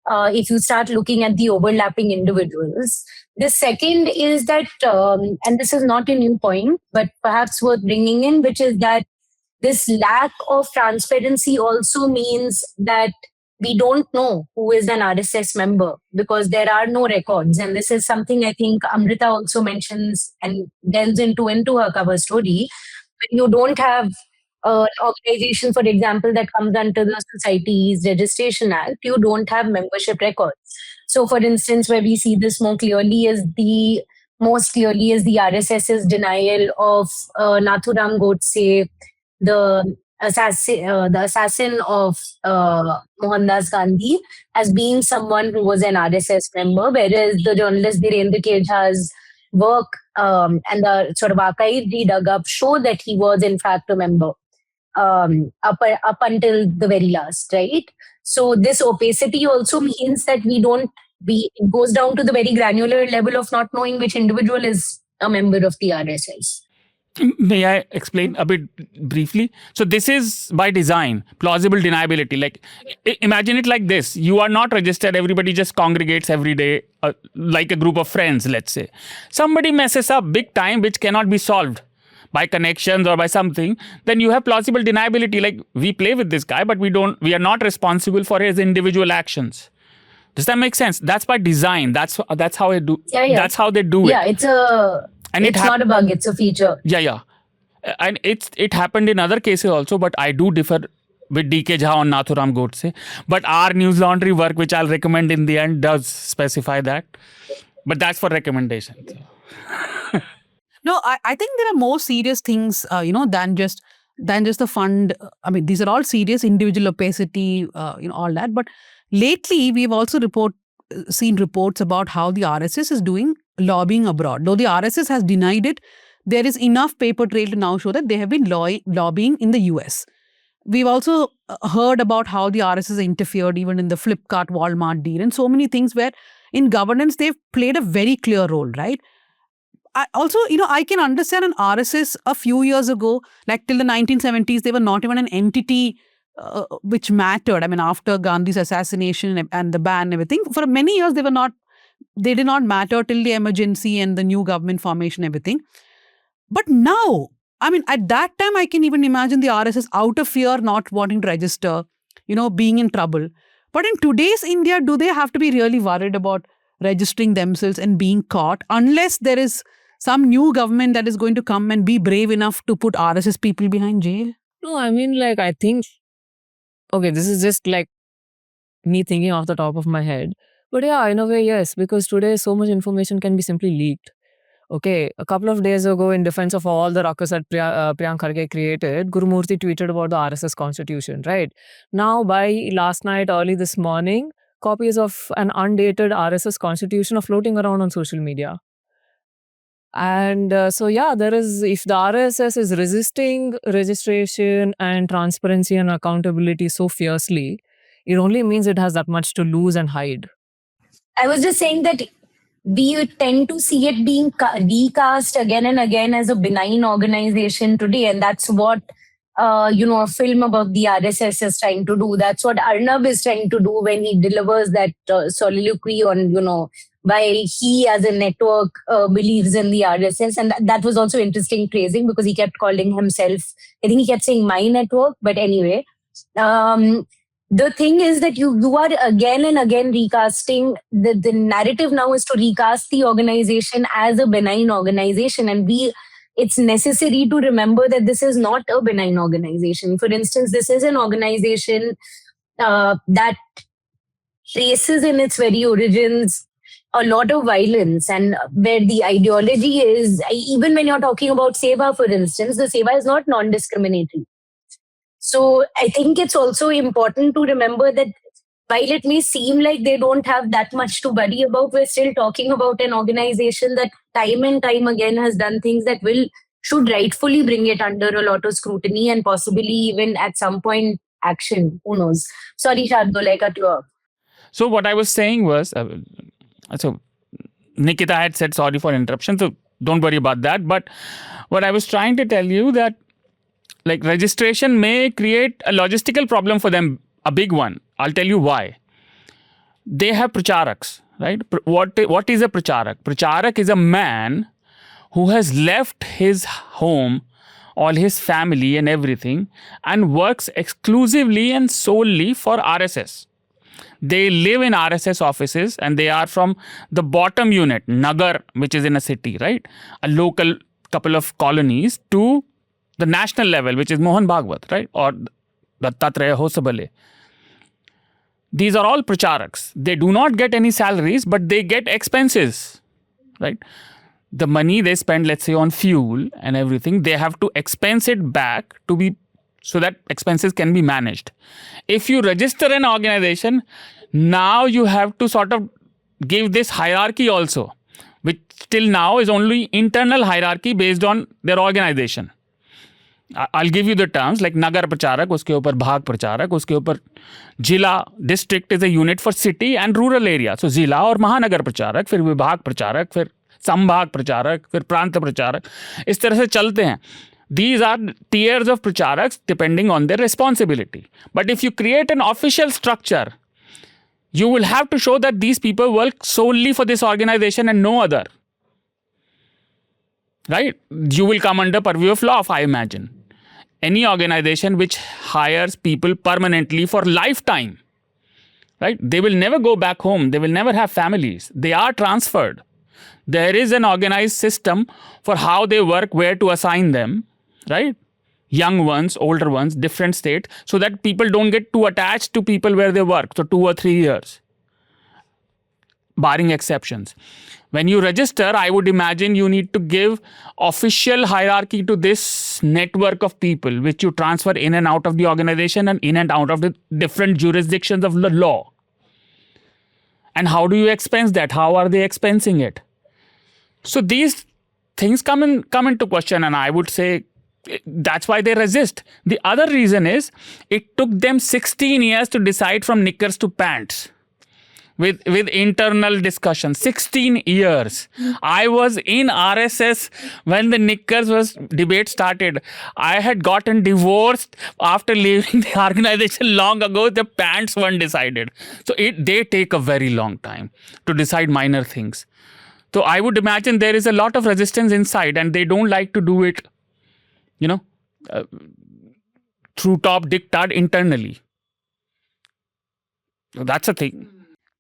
If you start looking at the overlapping individuals. The second is that, and this is not a new point, but perhaps worth bringing in, which is that this lack of transparency also means that we don't know who is an RSS member because there are no records. And this is something I think Amrita also mentions and delves into her cover story. When you don't have an organization, for example, that comes under the Societies Registration Act, you don't have membership records. So, for instance, where we see this most clearly is the RSS's denial of Nathuram Godse, the assassin of Mohandas Gandhi, as being someone who was an RSS member, whereas the journalist Dhirendra Kejha's work and the sort of archive we dug up show that he was in fact a member up until the very last, right? So this opacity also means that it goes down to the very granular level of not knowing which individual is a member of the RSS. May I explain a bit briefly? So this is by design, plausible deniability. Like imagine it like this. You are not registered. Everybody just congregates every day like a group of friends, let's say. Somebody messes up big time, which cannot be solved by connections or by something. Then you have plausible deniability. Like we play with this guy, but we are not responsible for his individual actions. Does that make sense? That's by design. That's how I do. Yeah. That's how they do it. Yeah, it's not a bug, it's a feature. Yeah. And it happened in other cases also, but I do differ with DK Jha and Nathuram Godse. But our Newslaundry work, which I'll recommend in the end, does specify that. But that's for recommendation. No, I think there are more serious things, than just the fund. I mean, these are all serious, individual opacity, all that. But lately, we've also seen reports about how the RSS is doing lobbying abroad. Though the RSS has denied it, there is enough paper trail to now show that they have been lobbying in the US. We've also heard about how the RSS interfered even in the Flipkart Walmart deal and so many things where in governance they've played a very clear role, right? I can understand an RSS a few years ago, like till the 1970s, they were not even an entity which mattered. I mean, after Gandhi's assassination and the ban and everything, for many years they did not matter till the emergency and the new government formation, everything. But now, I mean, at that time, I can even imagine the RSS out of fear, not wanting to register, being in trouble. But in today's India, do they have to be really worried about registering themselves and being caught unless there is some new government that is going to come and be brave enough to put RSS people behind jail? No, I mean, I think, okay, this is just me thinking off the top of my head. But yeah, in a way, yes, because today so much information can be simply leaked. Okay, a couple of days ago, in defense of all the ruckus that Priyank Kharge created, Gurumurthy tweeted about the RSS constitution, right? Now, by last night, early this morning, copies of an undated RSS constitution are floating around on social media. And if the RSS is resisting registration and transparency and accountability so fiercely, it only means it has that much to lose and hide. I was just saying that we tend to see it being recast again and again as a benign organization today. And that's what, a film about the RSS is trying to do. That's what Arnab is trying to do when he delivers that soliloquy on, while he as a network believes in the RSS. And that was also interesting phrasing because he kept calling himself, I think he kept saying my network. But anyway, the thing is that you are again and again recasting. The narrative now is to recast the organization as a benign organization. And it's necessary to remember that this is not a benign organization. For instance, this is an organization that traces in its very origins a lot of violence, and where the ideology is, even when you're talking about Seva, for instance, the Seva is not non-discriminatory. So I think it's also important to remember that while it may seem like they don't have that much to worry about, we're still talking about an organization that time and time again has done things that should rightfully bring it under a lot of scrutiny and possibly even at some point action. Who knows? Sorry, Shardool, I cut you off. So what I was saying was, so Nikita had said sorry for interruption, so don't worry about that. But what I was trying to tell you that registration may create a logistical problem for them, a big one. I'll tell you why. They have pracharaks, right? What is a pracharak? Pracharak is a man who has left his home, all his family and everything, and works exclusively and solely for RSS. They live in RSS offices and they are from the bottom unit, Nagar, which is in a city, right? A local couple of colonies, to the national level, which is Mohan Bhagwat, right? Or Dattatreya Hosabale. These are all pracharaks. They do not get any salaries, but they get expenses, right? The money they spend, let's say, on fuel and everything, they have to expense it back so that expenses can be managed. If you register an organization, now you have to sort of give this hierarchy also, which till now is only internal hierarchy based on their organization. I'll give you the terms like Nagar Pracharak, uske upar Bhag Pracharak, uske upar Jila, district is a unit for city and rural area. So Jila or Mahanagar Pracharak, फिर Vibhag Pracharak, फिर Sambhag Pracharak, फिर Prant Pracharak. इस तरह से चलते हैं. These are tiers of pracharaks depending on their responsibility. But if you create an official structure, you will have to show that these people work solely for this organization and no other. Right? You will come under purview of law, I imagine. Any organization which hires people permanently for lifetime, right? They will never go back home. They will never have families. They are transferred. There is an organized system for how they work, where to assign them, right? Young ones, older ones, different state, so that people don't get too attached to people where they work. So 2 or 3 years, barring exceptions. When you register, I would imagine you need to give official hierarchy to this network of people, which you transfer in and out of the organization and in and out of the different jurisdictions of the law. And how do you expense that? How are they expensing it? So these things come into question, and I would say that's why they resist. The other reason is it took them 16 years to decide from knickers to pants. With internal discussion, 16 years. I was in RSS when the knickers debate started. I had gotten divorced after leaving the organization long ago. The pants weren't decided. So they take a very long time to decide minor things. So I would imagine there is a lot of resistance inside, and they don't like to do it, through top diktat internally. So that's a thing.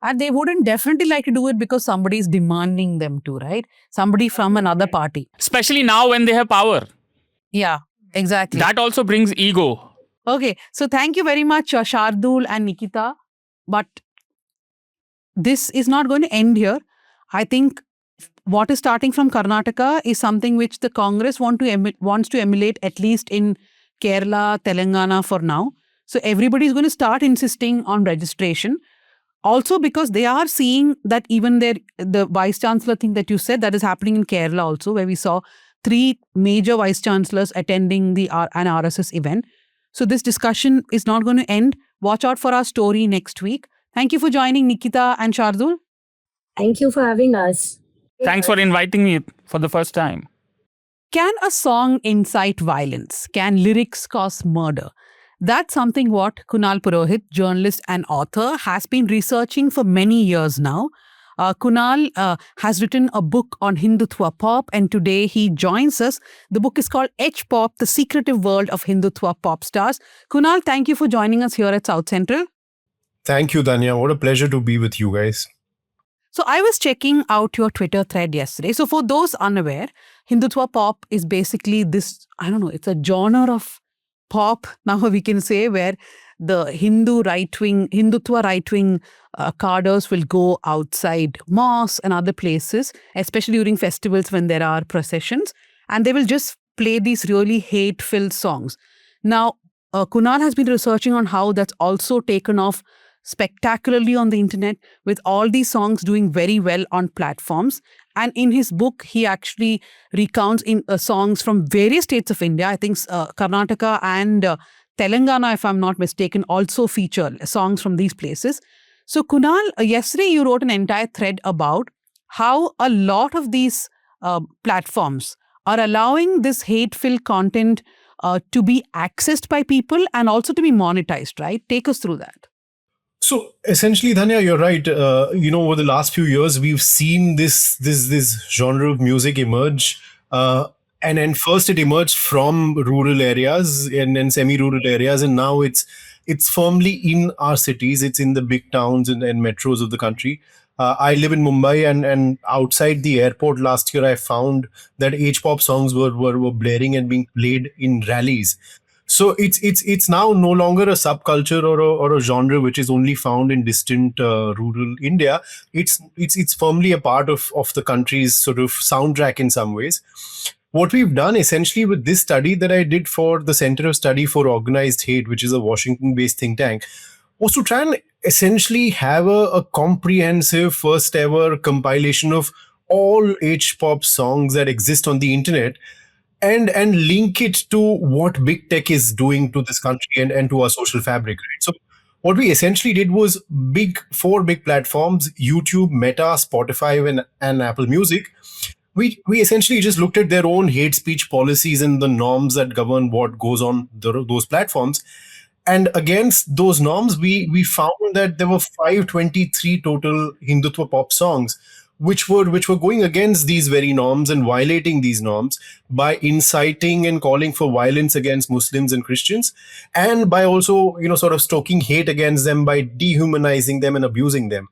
And they wouldn't definitely like to do it because somebody is demanding them to, right? Somebody from another party. Especially now when they have power. Yeah, exactly. That also brings ego. Okay, so thank you very much, Shardool and Nikita. But this is not going to end here. I think what is starting from Karnataka is something which the Congress wants to emulate, at least in Kerala, Telangana for now. So everybody is going to start insisting on registration. Also because they are seeing that even the vice chancellor thing that you said, that is happening in Kerala also, where we saw 3 major vice chancellors attending an RSS event. So this discussion is not going to end. Watch out for our story next week. Thank you for joining, Nikita and Shardool. Thank you for having us. Thanks for inviting me for the first time. Can a song incite violence? Can lyrics cause murder? That's something what Kunal Purohit, journalist and author, has been researching for many years now. Kunal has written a book on Hindutva Pop, and today he joins us. The book is called H-Pop, The Secretive World of Hindutva Pop Stars. Kunal, thank you for joining us here at South Central. Thank you, Dhanya. What a pleasure to be with you guys. So I was checking out your Twitter thread yesterday. So for those unaware, Hindutva Pop is basically this, it's a genre of pop, now we can say, where the Hindutva right-wing cadres will go outside mosques and other places, especially during festivals when there are processions, and they will just play these really hate-filled songs. Now, Kunal has been researching on how that's also taken off spectacularly on the internet, with all these songs doing very well on platforms. And in his book, he actually recounts songs from various states of India. I think Karnataka and Telangana, if I'm not mistaken, also feature songs from these places. So Kunal, yesterday you wrote an entire thread about how a lot of these platforms are allowing this hate-filled content to be accessed by people and also to be monetized, right? Take us through that. So essentially, Dhanya, you're right. Over the last few years, we've seen this genre of music emerge. And first it emerged from rural areas and semi-rural areas. And now it's firmly in our cities. It's in the big towns and metros of the country. I live in Mumbai, and outside the airport last year, I found that H-pop songs were blaring and being played in rallies. So it's now no longer a subculture or a genre which is only found in distant rural India. It's firmly a part of the country's sort of soundtrack in some ways. What we've done essentially with this study that I did for the Center of Study for Organized Hate, which is a Washington-based think tank, was to try and essentially have a comprehensive first ever compilation of all H-pop songs that exist on the internet and link it to what big tech is doing to this country and to our social fabric, right? So what we essentially did was four big platforms: YouTube, Meta, Spotify, and Apple Music. We essentially just looked at their own hate speech policies and the norms that govern what goes on those platforms. And against those norms, we found that there were 523 total Hindutva pop songs, which were going against these very norms and violating these norms by inciting and calling for violence against Muslims and Christians, and by also sort of stoking hate against them by dehumanizing them and abusing them.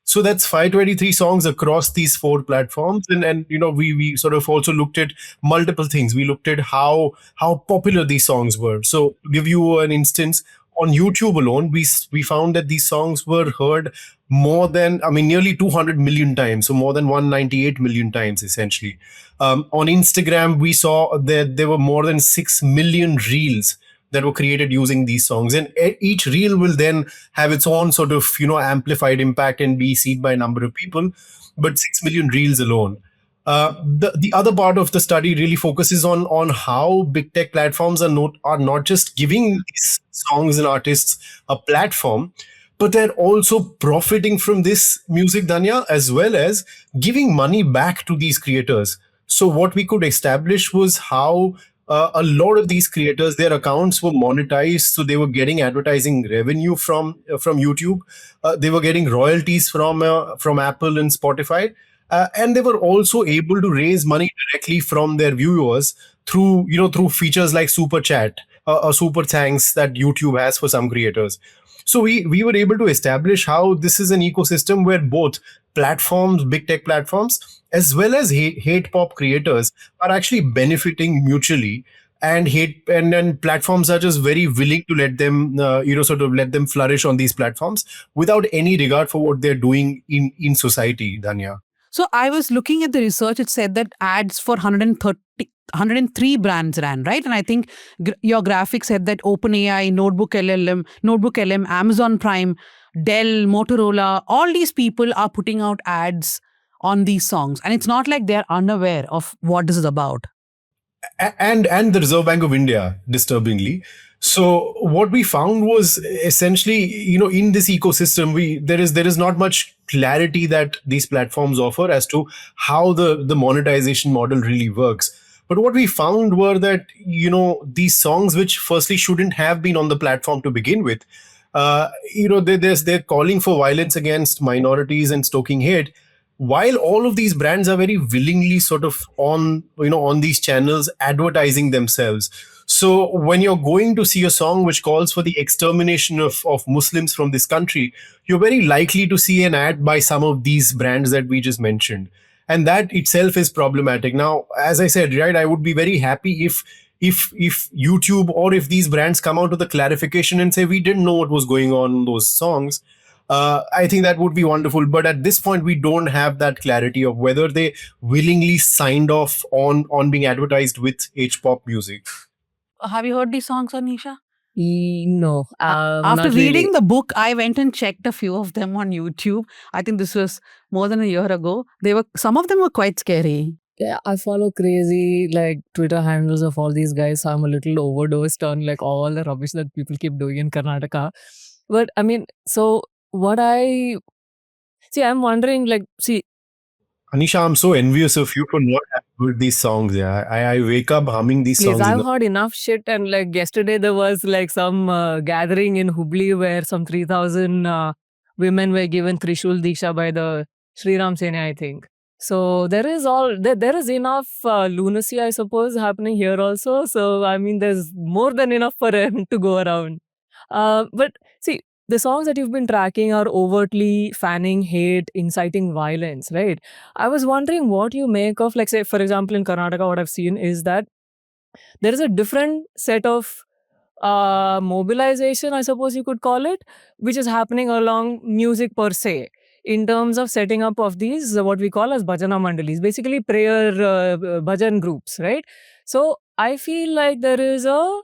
So that's 523 songs across these four platforms, and we sort of also looked at multiple things. We looked at how popular these songs were. So to give you an instance, on YouTube alone, we found that these songs were heard more than, I mean, nearly 200 million times, so more than 198 million times essentially. On Instagram, we saw that there were more than 6 million reels that were created using these songs, and each reel will then have its own sort of amplified impact and be seen by a number of people. But 6 million reels alone. The other part of the study really focuses on how big tech platforms are not just giving these songs and artists a platform, but they're also profiting from this music, Dhanya, as well as giving money back to these creators. So what we could establish was how a lot of these creators, their accounts were monetized, so they were getting advertising revenue from YouTube. They were getting royalties from Apple and Spotify, and they were also able to raise money directly from their viewers through features like super chat or super thanks that YouTube has for some creators. So we were able to establish how this is an ecosystem where both platforms, big tech platforms, as well as hate pop creators are actually benefiting mutually, and and platforms are just very willing to let them sort of let them flourish on these platforms without any regard for what they're doing in society, Dhanya. So I was looking at the research. It said that ads for 103 brands ran, right? And I think your graphic said that OpenAI, Notebook LM, Amazon Prime, Dell, Motorola, all these people are putting out ads on these songs. And it's not like they're unaware of what this is about. And the Reserve Bank of India, disturbingly. So what we found was essentially, in this ecosystem, there is not much clarity that these platforms offer as to how the monetization model really works. But what we found were that these songs, which firstly shouldn't have been on the platform to begin with, they're calling for violence against minorities and stoking hate, while all of these brands are very willingly sort of on these channels advertising themselves. So when you're going to see a song which calls for the extermination of Muslims from this country, you're very likely to see an ad by some of these brands that we just mentioned. And that itself is problematic. Now, as I said, right, I would be very happy if YouTube or if these brands come out with a clarification and say, we didn't know what was going on in those songs. I think that would be wonderful. But at this point, we don't have that clarity of whether they willingly signed off on being advertised with H-pop music. Have you heard these songs, Anisha? No. After reading the book, I went and checked a few of them on YouTube. I think this was more than a year ago. Some of them were quite scary. Yeah, I follow crazy like Twitter handles of all these guys. So I'm a little overdosed on like all the rubbish that people keep doing in Karnataka. But I mean, so what I'm wondering, like, see, Anisha, I'm so envious of you for not having heard these songs. Yeah, I wake up humming these songs. I've heard enough shit, and like yesterday there was like some gathering in Hubli where some 3,000 women were given Trishul Diksha by the Sri Ram Sena, I think. So there is enough lunacy, I suppose, happening here also. So I mean, there's more than enough for him to go around. But see, the songs that you've been tracking are overtly fanning hate, inciting violence, right? I was wondering what you make of, like, say, for example, in Karnataka, what I've seen is that there is a different set of mobilization, I suppose you could call it, which is happening along music per se, in terms of setting up of these, what we call as bhajana mandalis, basically prayer bhajan groups, right? So I feel like there is a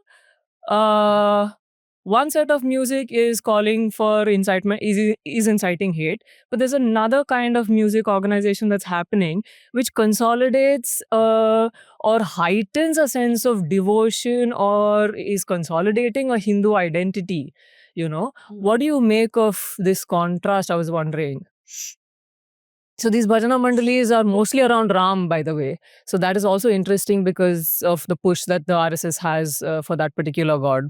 one set of music is calling for incitement, is inciting hate, but there's another kind of music organization that's happening which consolidates or heightens a sense of devotion or is consolidating a Hindu identity. What do you make of this contrast? I was wondering. So these bhajana mandalis are mostly around Ram, by the way. So that is also interesting because of the push that the RSS has for that particular god.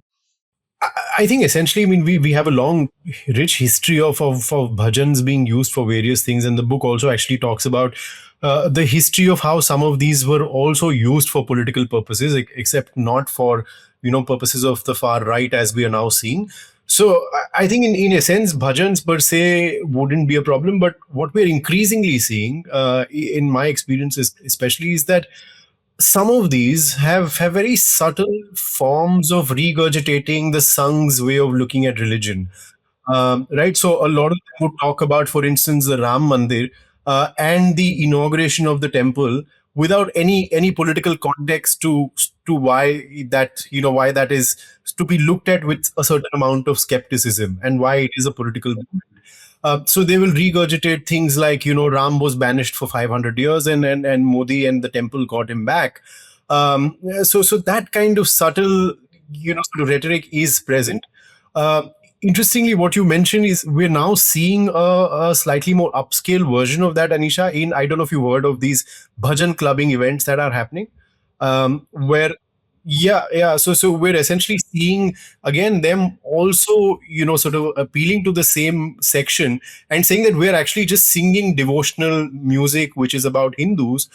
I think essentially, I mean, we have a long, rich history of bhajans being used for various things, and the book also actually talks about the history of how some of these were also used for political purposes, except not for purposes of the far right as we are now seeing. So I think in a sense, bhajans per se wouldn't be a problem, but what we're increasingly seeing, in my experiences especially, is that some of these have very subtle forms of regurgitating the Sangh's way of looking at religion. Right? So a lot of them would talk about, for instance, the Ram Mandir and the inauguration of the temple without any political context to why that is to be looked at with a certain amount of skepticism and why it is a political movement. So they will regurgitate things like, Ram was banished for 500 years and Modi and the temple got him back. So that kind of subtle, sort of rhetoric is present. Interestingly, what you mentioned is we're now seeing a slightly more upscale version of that, Anisha. I don't know if you've heard of these bhajan clubbing events that are happening, where so we're essentially seeing again them also sort of appealing to the same section and saying that we're actually just singing devotional music which is about Hindus,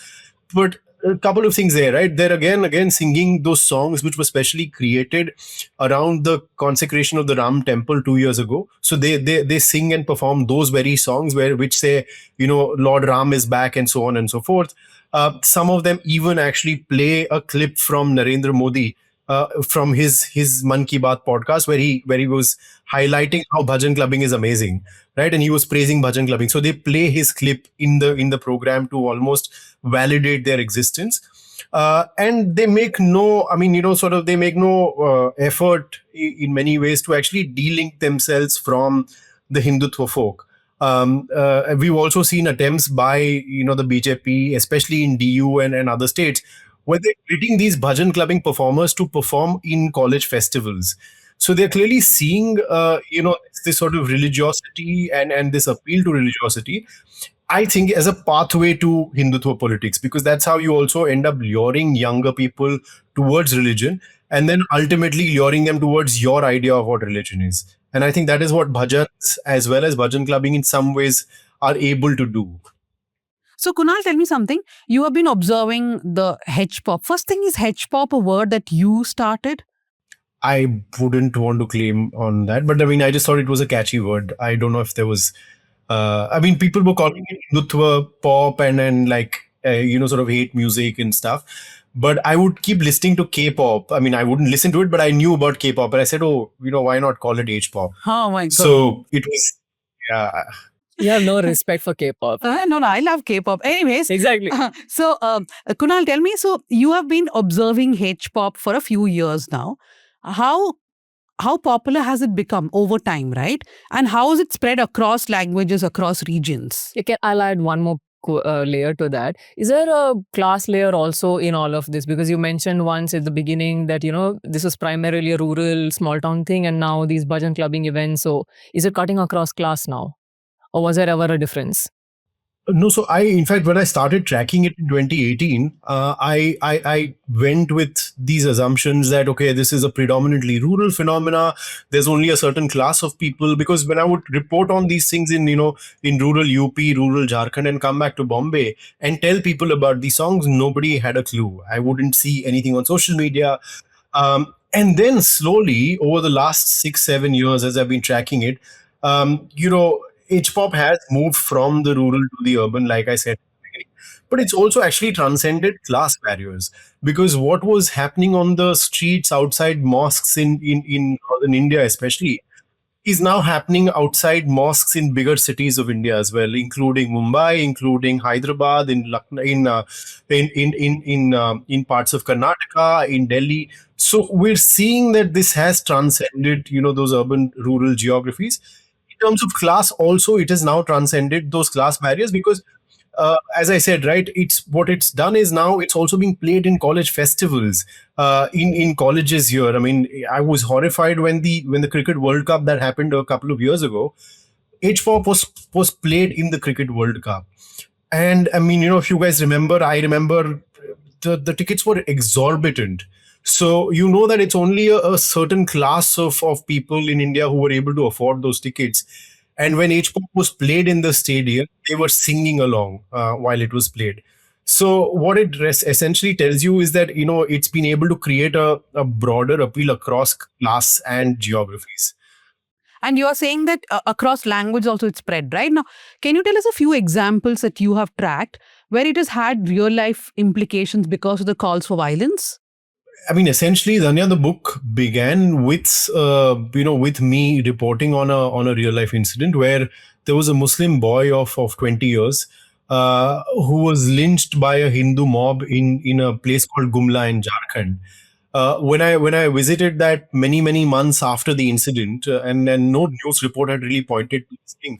but a couple of things there, right? They're again singing those songs which were specially created around the consecration of the Ram temple 2 years ago. So they sing and perform those very songs which say, Lord Ram is back and so on and so forth. Some of them even actually play a clip from Narendra Modi from his Man Ki Baat podcast where he was highlighting how bhajan clubbing is amazing, right? And he was praising bhajan clubbing. So they play his clip in the program to almost validate their existence. And they make no, they make no effort in many ways to actually de-link themselves from the Hindutva folk. We've also seen attempts by the BJP, especially in DU and other states, where they're treating these bhajan clubbing performers to perform in college festivals. So they're clearly seeing this sort of religiosity and this appeal to religiosity, I think, as a pathway to Hindutva politics, because that's how you also end up luring younger people towards religion and then ultimately luring them towards your idea of what religion is. And I think that is what bhajans as well as bhajan clubbing in some ways are able to do. So, Kunal, tell me something. You have been observing the hedge pop. First thing, is hedge pop a word that you started? I wouldn't want to claim on that, but I just thought it was a catchy word. I don't know if there was. People were calling it Hindutva Pop and sort of hate music and stuff. But I would keep listening to K-pop. I wouldn't listen to it, but I knew about K-pop. And I said, why not call it H-pop? Oh my God. So it was, yeah. You have no respect for K-pop. No, I love K-pop. Anyways. Exactly. So, Kunal, tell me, so you have been observing H-pop for a few years now. How popular has it become over time, right? And how is it spread across languages, across regions? I'll add one more layer to that. Is there a class layer also in all of this? Because you mentioned once at the beginning that, this was primarily a rural, small town thing, and now these bhajan clubbing events. So is it cutting across class now? Or was there ever a difference? No, so in fact, when I started tracking it in 2018, I went with these assumptions that, okay, this is a predominantly rural phenomena. There's only a certain class of people, because when I would report on these things in rural UP, rural Jharkhand, and come back to Bombay and tell people about these songs, nobody had a clue. I wouldn't see anything on social media. And then slowly over the last 6-7 years, as I've been tracking it, H-pop has moved from the rural to the urban, like I said, but it's also actually transcended class barriers, because what was happening on the streets outside mosques in northern India especially is now happening outside mosques in bigger cities of India as well, including Mumbai, including Hyderabad, in Lucknow, in parts of Karnataka, in Delhi. So we're seeing that this has transcended, those urban rural geographies. In terms of class, also it has now transcended those class barriers because as I said, right, it's done is now it's also being played in college festivals, in colleges here. I mean, I was horrified when the Cricket World Cup that happened a couple of years ago. H-pop was played in the Cricket World Cup, and I mean, if you guys remember, I remember the tickets were exorbitant. So that it's only a certain class of people in India who were able to afford those tickets. And when H-pop was played in the stadium, they were singing along while it was played. So what it essentially tells you is that it's been able to create a broader appeal across class and geographies. And you are saying that across language also it's spread, right? Now, can you tell us a few examples that you have tracked where it has had real life implications because of the calls for violence? I mean, essentially, Dhanya, the book began with with me reporting on a real life incident where there was a Muslim boy of 20 years who was lynched by a Hindu mob in a place called Gumla in Jharkhand. When I visited that many months after the incident, and no news report had really pointed to this thing.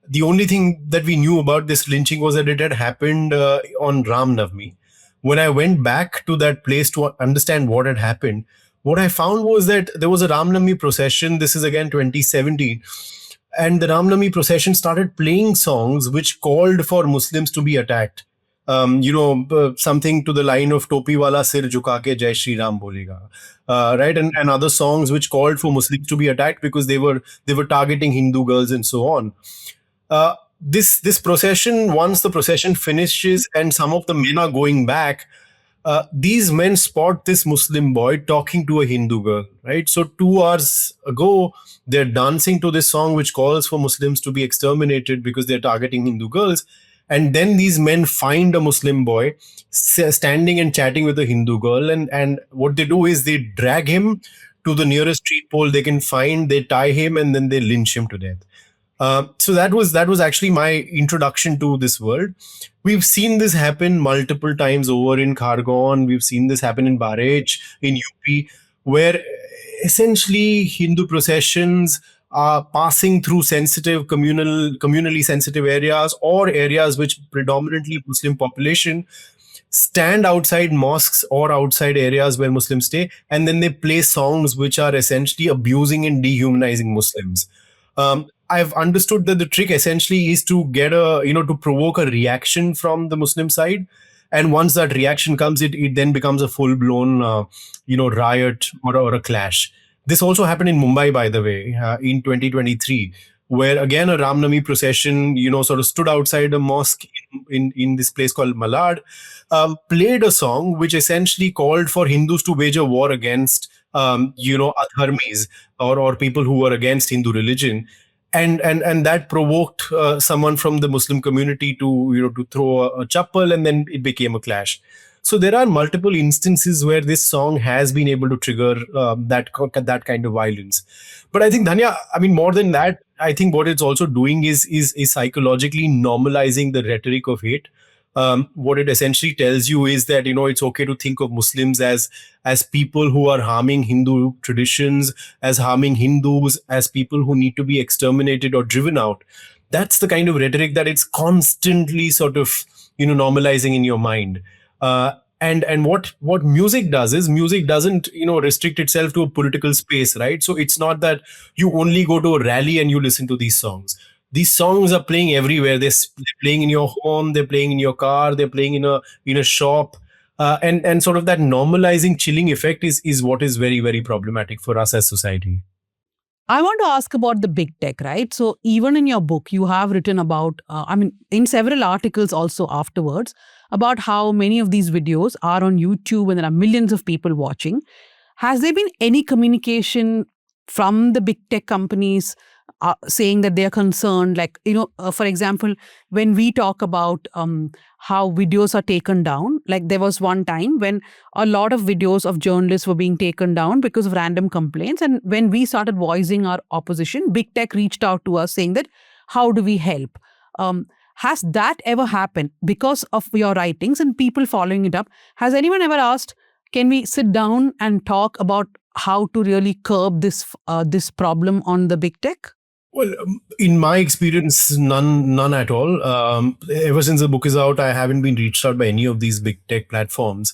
The only thing that we knew about this lynching was that it had happened on Ram Navami. When I went back to that place to understand what had happened, what I found was that there was a Ram Navami procession. This is again 2017. And the Ram Navami procession started playing songs which called for Muslims to be attacked. Something to the line of Topi wala sir jhuka ke Jai Shri Ram bolega, right? And other songs which called for Muslims to be attacked because they were targeting Hindu girls and so on. This procession, once the procession finishes and some of the men are going back, these men spot this Muslim boy talking to a Hindu girl, right? So 2 hours ago, they're dancing to this song which calls for Muslims to be exterminated because they're targeting Hindu girls. And then these men find a Muslim boy standing and chatting with a Hindu girl. And what they do is they drag him to the nearest street pole they can find, they tie him, and then they lynch him to death. So that was actually my introduction to this world. We've seen this happen multiple times over in Khargon. We've seen this happen in Barech, in UP, where essentially Hindu processions are passing through sensitive, communally sensitive areas or areas which predominantly Muslim population stand outside mosques or outside areas where Muslims stay, and then they play songs which are essentially abusing and dehumanizing Muslims. I've understood that the trick essentially is to get to provoke a reaction from the Muslim side. And once that reaction comes, it then becomes a full-blown, riot or a clash. This also happened in Mumbai, by the way, in 2023, where again a Ram Navami procession, sort of stood outside a mosque in this place called Malad, played a song which essentially called for Hindus to wage a war against, adharmis or people who were against Hindu religion. And that provoked someone from the Muslim community to throw a chappal, and then it became a clash. So there are multiple instances where this song has been able to trigger that kind of violence. But I think, Dhanya, I mean, more than that, I think what it's also doing is psychologically normalizing the rhetoric of hate. What it essentially tells you is that it's okay to think of Muslims as people who are harming Hindu traditions, as harming Hindus, as people who need to be exterminated or driven out. That's the kind of rhetoric that it's constantly sort of normalizing in your mind. And what music does is music doesn't restrict itself to a political space, right? So it's not that you only go to a rally and you listen to these songs. These songs are playing everywhere. They're playing in your home, they're playing in your car, they're playing in a shop, and sort of that normalizing, chilling effect is what is very, very problematic for us as society. I want to ask about the big tech, right? So even in your book, you have written about, in several articles also afterwards, about how many of these videos are on YouTube and there are millions of people watching. Has there been any communication from the big tech companies saying that they are concerned. Like, for example, when we talk about how videos are taken down, like there was one time when a lot of videos of journalists were being taken down because of random complaints. And when we started voicing our opposition, big tech reached out to us saying that, how do we help? Has that ever happened because of your writings and people following it up? Has anyone ever asked, can we sit down and talk about how to really curb this problem on the big tech? Well, in my experience, none at all. Ever since the book is out, I haven't been reached out by any of these big tech platforms.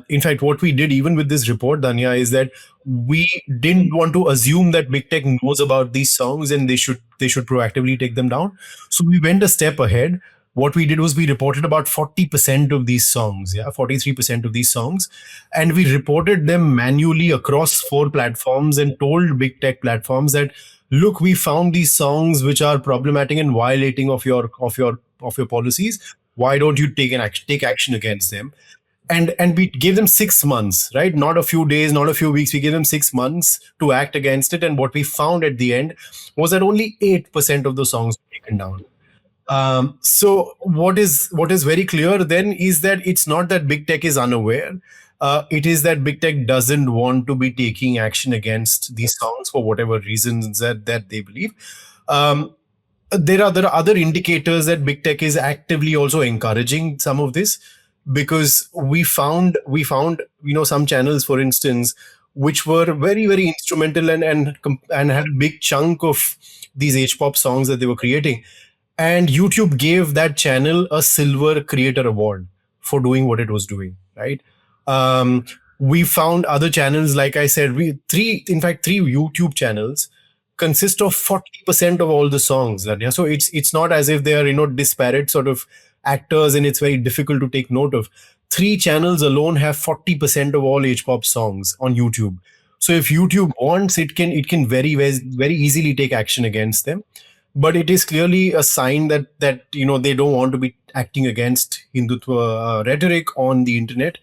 In fact, what we did even with this report, Dhanya, is that we didn't want to assume that big tech knows about these songs and they should proactively take them down. So we went a step ahead. What we did was we reported about 40% of these songs, 43% of these songs, and we reported them manually across 4 platforms and told big tech platforms that, look, we found these songs which are problematic and violating of your policies. Why don't you take action against them? And we gave them 6 months, right? Not a few days, not a few weeks. We gave them 6 months to act against it. And what we found at the end was that only 8% of the songs were taken down. So what is very clear then is that it's not that big tech is unaware. It is that big tech doesn't want to be taking action against these songs for whatever reasons that they believe. There are other indicators that big tech is actively also encouraging some of this, because we found some channels, for instance, which were very, very instrumental and had a big chunk of these H-pop songs that they were creating. And YouTube gave that channel a Silver Creator Award for doing what it was doing, right? We found other channels, like I said, three YouTube channels consist of 40% of all the songs. So it's not as if they are, disparate sort of actors and it's very difficult to take note of. 3 channels alone have 40% of all H-pop songs on YouTube. So if YouTube wants, it can very, very easily take action against them. But it is clearly a sign that they don't want to be acting against Hindutva rhetoric on the internet.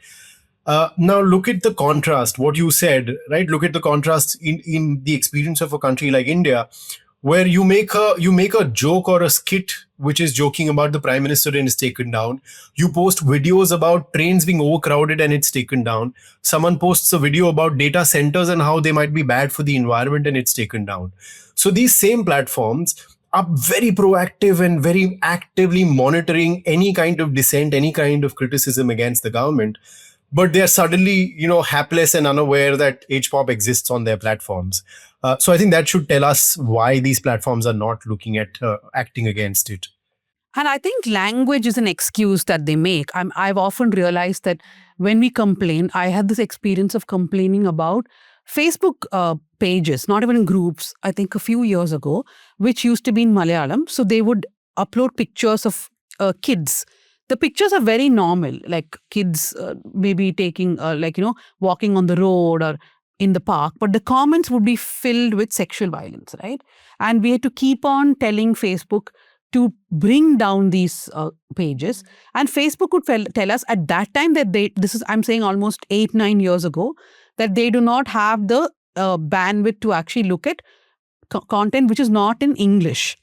Now look at the contrast, what you said, right? Look at the contrast in the experience of a country like India, where you make a joke or a skit which is joking about the Prime Minister and it's taken down. You post videos about trains being overcrowded and it's taken down. Someone posts a video about data centers and how they might be bad for the environment and it's taken down. So these same platforms are very proactive and very actively monitoring any kind of dissent, any kind of criticism against the government. But they're suddenly, hapless and unaware that H-pop exists on their platforms. So I think that should tell us why these platforms are not looking at acting against it. And I think language is an excuse that they make. I've often realized that when we complain, I had this experience of complaining about Facebook pages, not even in groups, I think a few years ago, which used to be in Malayalam. So they would upload pictures of kids. The pictures are very normal, like kids maybe taking, walking on the road or in the park. But the comments would be filled with sexual violence, right? And we had to keep on telling Facebook to bring down these pages. And Facebook would tell us at that time that I'm saying almost 8-9 years ago, that they do not have the bandwidth to actually look at content which is not in English.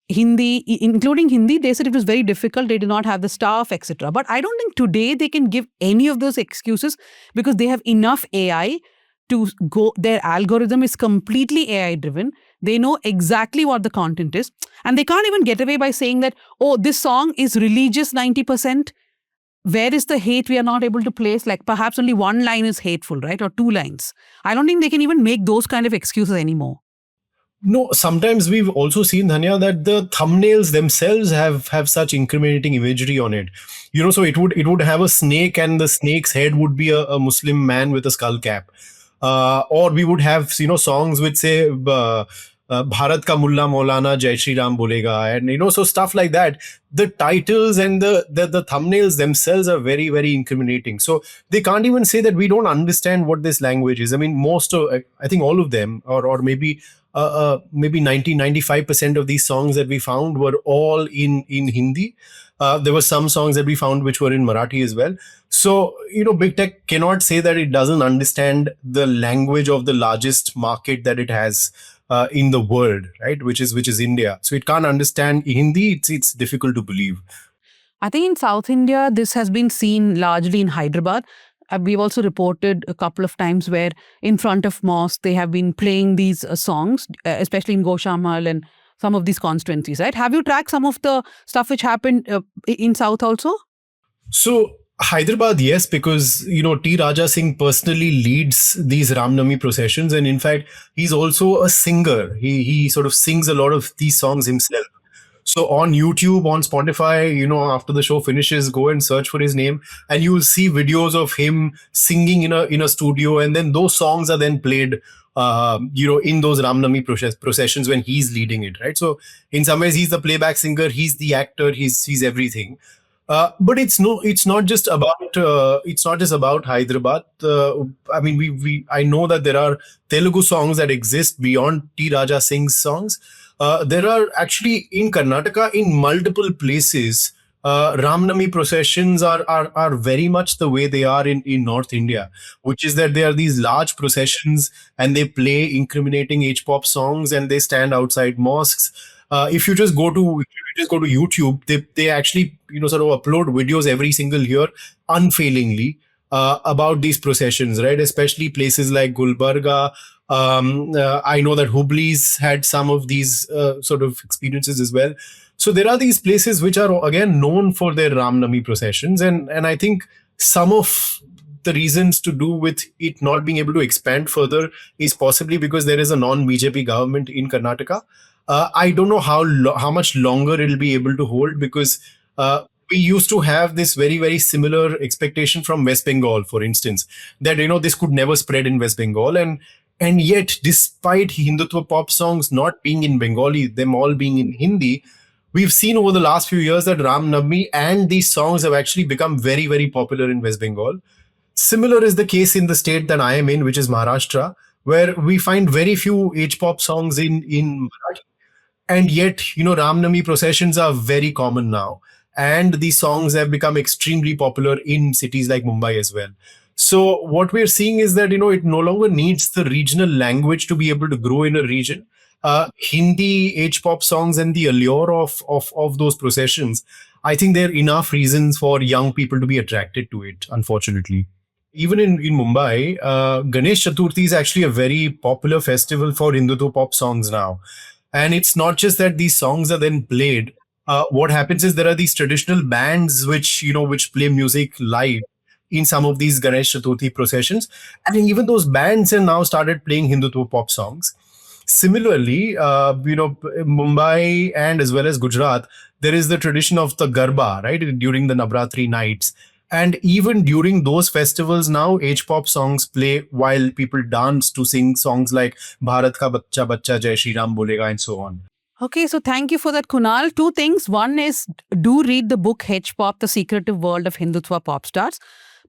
Hindi, including Hindi, they said it was very difficult. They did not have the staff, etc. But I don't think today they can give any of those excuses because they have enough AI to go. Their algorithm is completely AI driven. They know exactly what the content is. And they can't even get away by saying that, oh, this song is religious 90%. Where is the hate we are not able to place? Like perhaps only 1 line is hateful, right? Or 2 lines. I don't think they can even make those kind of excuses anymore. No, sometimes we've also seen, Dhanya, that the thumbnails themselves have such incriminating imagery on it. So it would have a snake and the snake's head would be a Muslim man with a skull cap. Or we would have, songs which say, Bharat ka Mulla Maulana Jai Shri Ram bolega. And, so stuff like that. The titles and the thumbnails themselves are very, very incriminating. So they can't even say that we don't understand what this language is. I mean, I think all of them, or maybe 90-95% of these songs that we found were all in Hindi. There were some songs that we found which were in Marathi as well. So, big tech cannot say that it doesn't understand the language of the largest market that it has in the world, right? Which is India. So it can't understand Hindi. It's difficult to believe. I think in South India, this has been seen largely in Hyderabad. We've also reported a couple of times where in front of mosque, they have been playing these songs, especially in Goshamal and some of these constituencies, right? Have you tracked some of the stuff which happened in South also? So Hyderabad, yes, because T. Raja Singh personally leads these Ramnami processions, and in fact, he's also a singer. He sort of sings a lot of these songs himself. So on YouTube, on Spotify, after the show finishes, go and search for his name, and you will see videos of him singing in a studio, and then those songs are then played, in those Ramnami processions when he's leading it, right? So in some ways, he's the playback singer, he's the actor, he's everything. But it's not just about Hyderabad. I mean, I know that there are Telugu songs that exist beyond T. Raja Singh's songs. There are actually in Karnataka, in multiple places, Ramnami processions are very much the way they are in North India, which is that they are these large processions and they play incriminating H-pop songs and they stand outside mosques. If you just go to YouTube, they actually sort of upload videos every single year unfailingly about these processions, right? Especially places like Gulbarga. I know that Hubli's had some of these sort of experiences as well. So there are these places which are again known for their Ramnami processions, and I think some of the reasons to do with it not being able to expand further is possibly because there is a non-BJP government in Karnataka. I don't know how much longer it'll be able to hold, because we used to have this very, very similar expectation from West Bengal, for instance, that this could never spread in West Bengal, and yet, despite Hindutva pop songs not being in Bengali, them all being in Hindi, we've seen over the last few years that Ram Navami and these songs have actually become very, very popular in West Bengal. Similar is the case in the state that I am in, which is Maharashtra, where we find very few H-pop songs in Marathi. And yet, Ramnami processions are very common now. And these songs have become extremely popular in cities like Mumbai as well. So what we're seeing is that, it no longer needs the regional language to be able to grow in a region. Hindi H-pop songs and the allure of those processions, I think there are enough reasons for young people to be attracted to it, unfortunately. Even in Mumbai, Ganesh Chaturthi is actually a very popular festival for Hindutva pop songs now. And it's not just that these songs are then played. What happens is there are these traditional bands which play music live in some of these Ganesh Chaturthi processions. And even those bands have now started playing Hindutva pop songs. Similarly, Mumbai and as well as Gujarat, there is the tradition of the Garba, right, during the Navratri nights. And even during those festivals now, H-pop songs play while people dance to sing songs like Bharat Ka Bachcha Bachcha Jai Shri Ram Bolega and so on. Okay, so thank you for that, Kunal. Two things. One is, do read the book H-Pop, The Secretive World of Hindutva Pop Stars.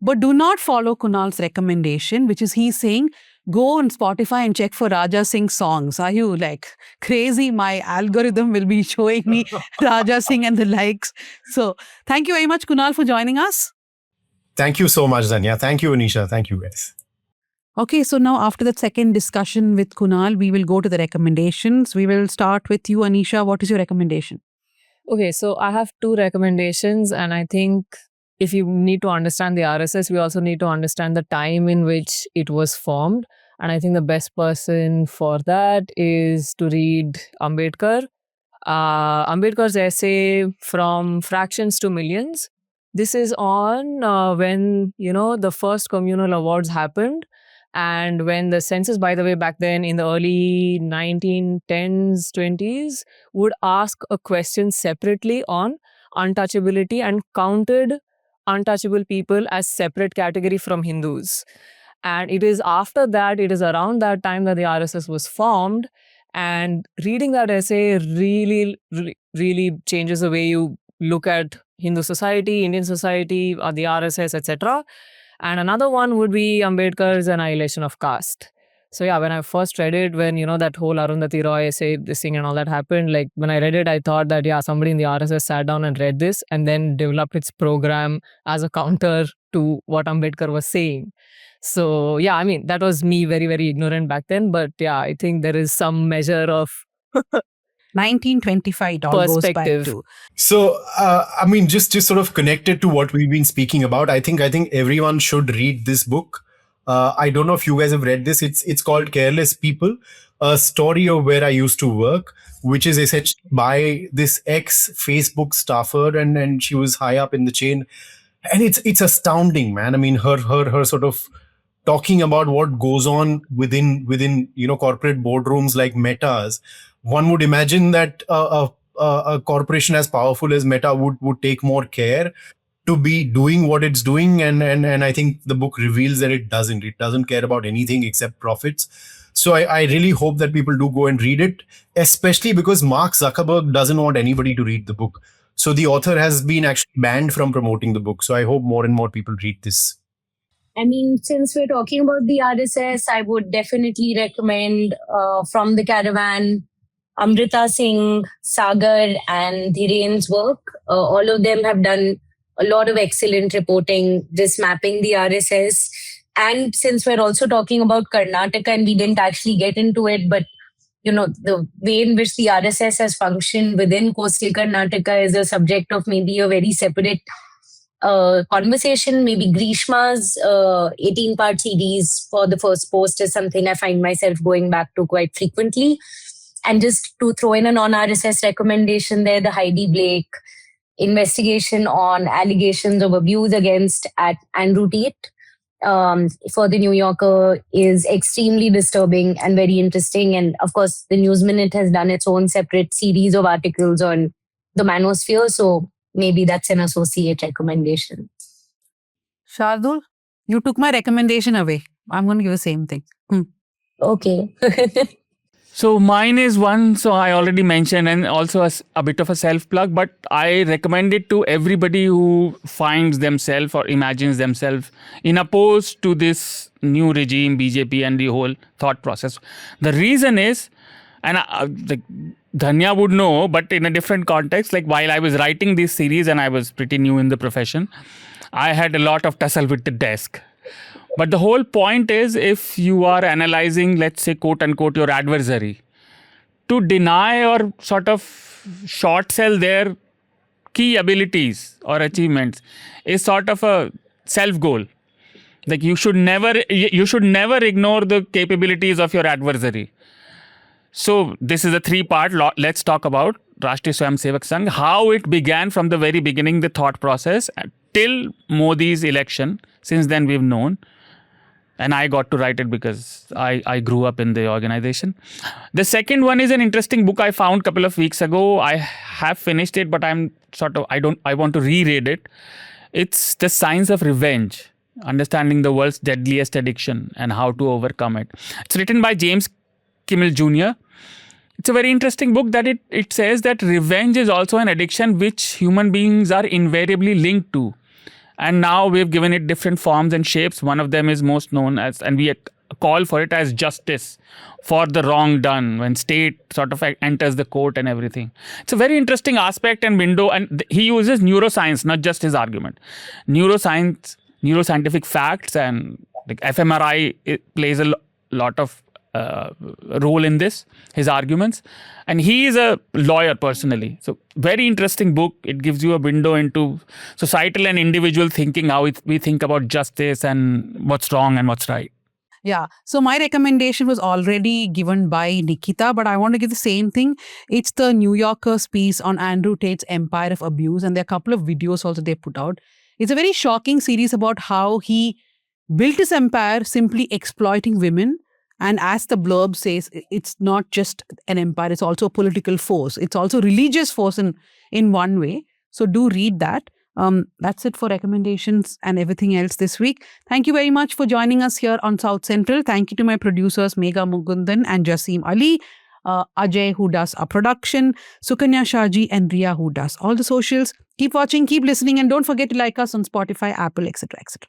But do not follow Kunal's recommendation, which is he's saying, go on Spotify and check for Raja Singh songs. Are you like crazy? My algorithm will be showing me Raja Singh and the likes. So thank you very much, Kunal, for joining us. Thank you so much, Dhanya. Thank you, Anisha. Thank you, guys. Okay, so now after that second discussion with Kunal, we will go to the recommendations. We will start with you, Anisha. What is your recommendation? Okay, so I have two recommendations, and I think if you need to understand the RSS, we also need to understand the time in which it was formed. And I think the best person for that is to read Ambedkar. Ambedkar's essay From Fractions to Millions. This is on when, the first communal awards happened. And when the census, by the way, back then in the early 1910s, 20s, would ask a question separately on untouchability and counted untouchable people as separate category from Hindus. And it is after that, it is around that time that the RSS was formed. And reading that essay really, really changes the way you look at Hindu society, Indian society, or the RSS, etc. And another one would be Ambedkar's Annihilation of Caste. So yeah, when I first read it, when, that whole Arundhati Roy essay, this thing and all that happened, like when I read it, I thought that, somebody in the RSS sat down and read this and then developed its program as a counter to what Ambedkar was saying. So yeah, I mean, that was me very, very ignorant back then. But yeah, I think there is some measure of 1925, it all goes back perspective. to. So, I mean, just sort of connected to what we've been speaking about, I think everyone should read this book. I don't know if you guys have read this. It's called Careless People, a story of where I used to work, which is essentially by this ex-Facebook staffer, and she was high up in the chain. And it's astounding, man. I mean, her sort of talking about what goes on within corporate boardrooms like Meta's. One would imagine that a corporation as powerful as Meta would take more care to be doing what it's doing, and I think the book reveals that it doesn't care about anything except profits. So I really hope that people do go and read it, especially because Mark Zuckerberg doesn't want anybody to read the book. So the author has been actually banned from promoting the book. So I hope more and more people read this. I mean, since we're talking about the RSS, I would definitely recommend From the Caravan, Amrita Singh, Sagar, and Dhiren's work. All of them have done a lot of excellent reporting, just mapping the RSS. And since we're also talking about Karnataka, and we didn't actually get into it, but the way in which the RSS has functioned within coastal Karnataka is a subject of maybe a very separate conversation. Maybe Grishma's 18-part series for the first post is something I find myself going back to quite frequently. And just to throw in a non-RSS recommendation there, the Heidi Blake investigation on allegations of abuse against Andrew Tate for the New Yorker is extremely disturbing and very interesting. And of course, the News Minute has done its own separate series of articles on the manosphere. So maybe that's an associate recommendation. Shardul, you took my recommendation away. I'm going to give the same thing. Okay. So mine is one, so I already mentioned, and also a bit of a self-plug, but I recommend it to everybody who finds themselves or imagines themselves in opposed to this new regime, BJP, and the whole thought process. The reason is, and Dhanya would know, but in a different context, like while I was writing this series and I was pretty new in the profession, I had a lot of tussle with the desk. But the whole point is, if you are analyzing, let's say, quote unquote, your adversary, to deny or sort of short sell their key abilities or achievements is sort of a self goal. Like you should never ignore the capabilities of your adversary. So this is a 3-part. Let's talk about Rashtriya Swayamsevak Sangh, how it began from the very beginning, the thought process till Modi's election. Since then we've known. And I got to write it because I grew up in the organization. The second one is an interesting book I found a couple of weeks ago. I have finished it, but I want to reread it. It's The Science of Revenge, Understanding the World's Deadliest Addiction and How to Overcome It. It's written by James Kimmel Jr. It's a very interesting book that it says that revenge is also an addiction which human beings are invariably linked to. And now we've given it different forms and shapes. One of them is most known as, and we call for it as justice for the wrong done when state sort of enters the court and everything. It's a very interesting aspect and window. And he uses neuroscience, not just his argument. Neuroscience, neuroscientific facts, and like fMRI plays a lot of role in this, his arguments. And he is a lawyer personally. So very interesting book. It gives you a window into societal and individual thinking, how we think about justice and what's wrong and what's right. Yeah. So my recommendation was already given by Nikita, but I want to give the same thing. It's the New Yorker's piece on Andrew Tate's Empire of Abuse. And there are a couple of videos also they put out. It's a very shocking series about how he built his empire simply exploiting women. And as the blurb says, it's not just an empire, it's also a political force. It's also a religious force in one way. So do read that. That's it for recommendations and everything else this week. Thank you very much for joining us here on South Central. Thank you to my producers, Megha Mugundan and Jasim Ali, Ajay, who does our production, Sukanya Shaji and Ria, who does all the socials. Keep watching, keep listening, and don't forget to like us on Spotify, Apple, etc., etc.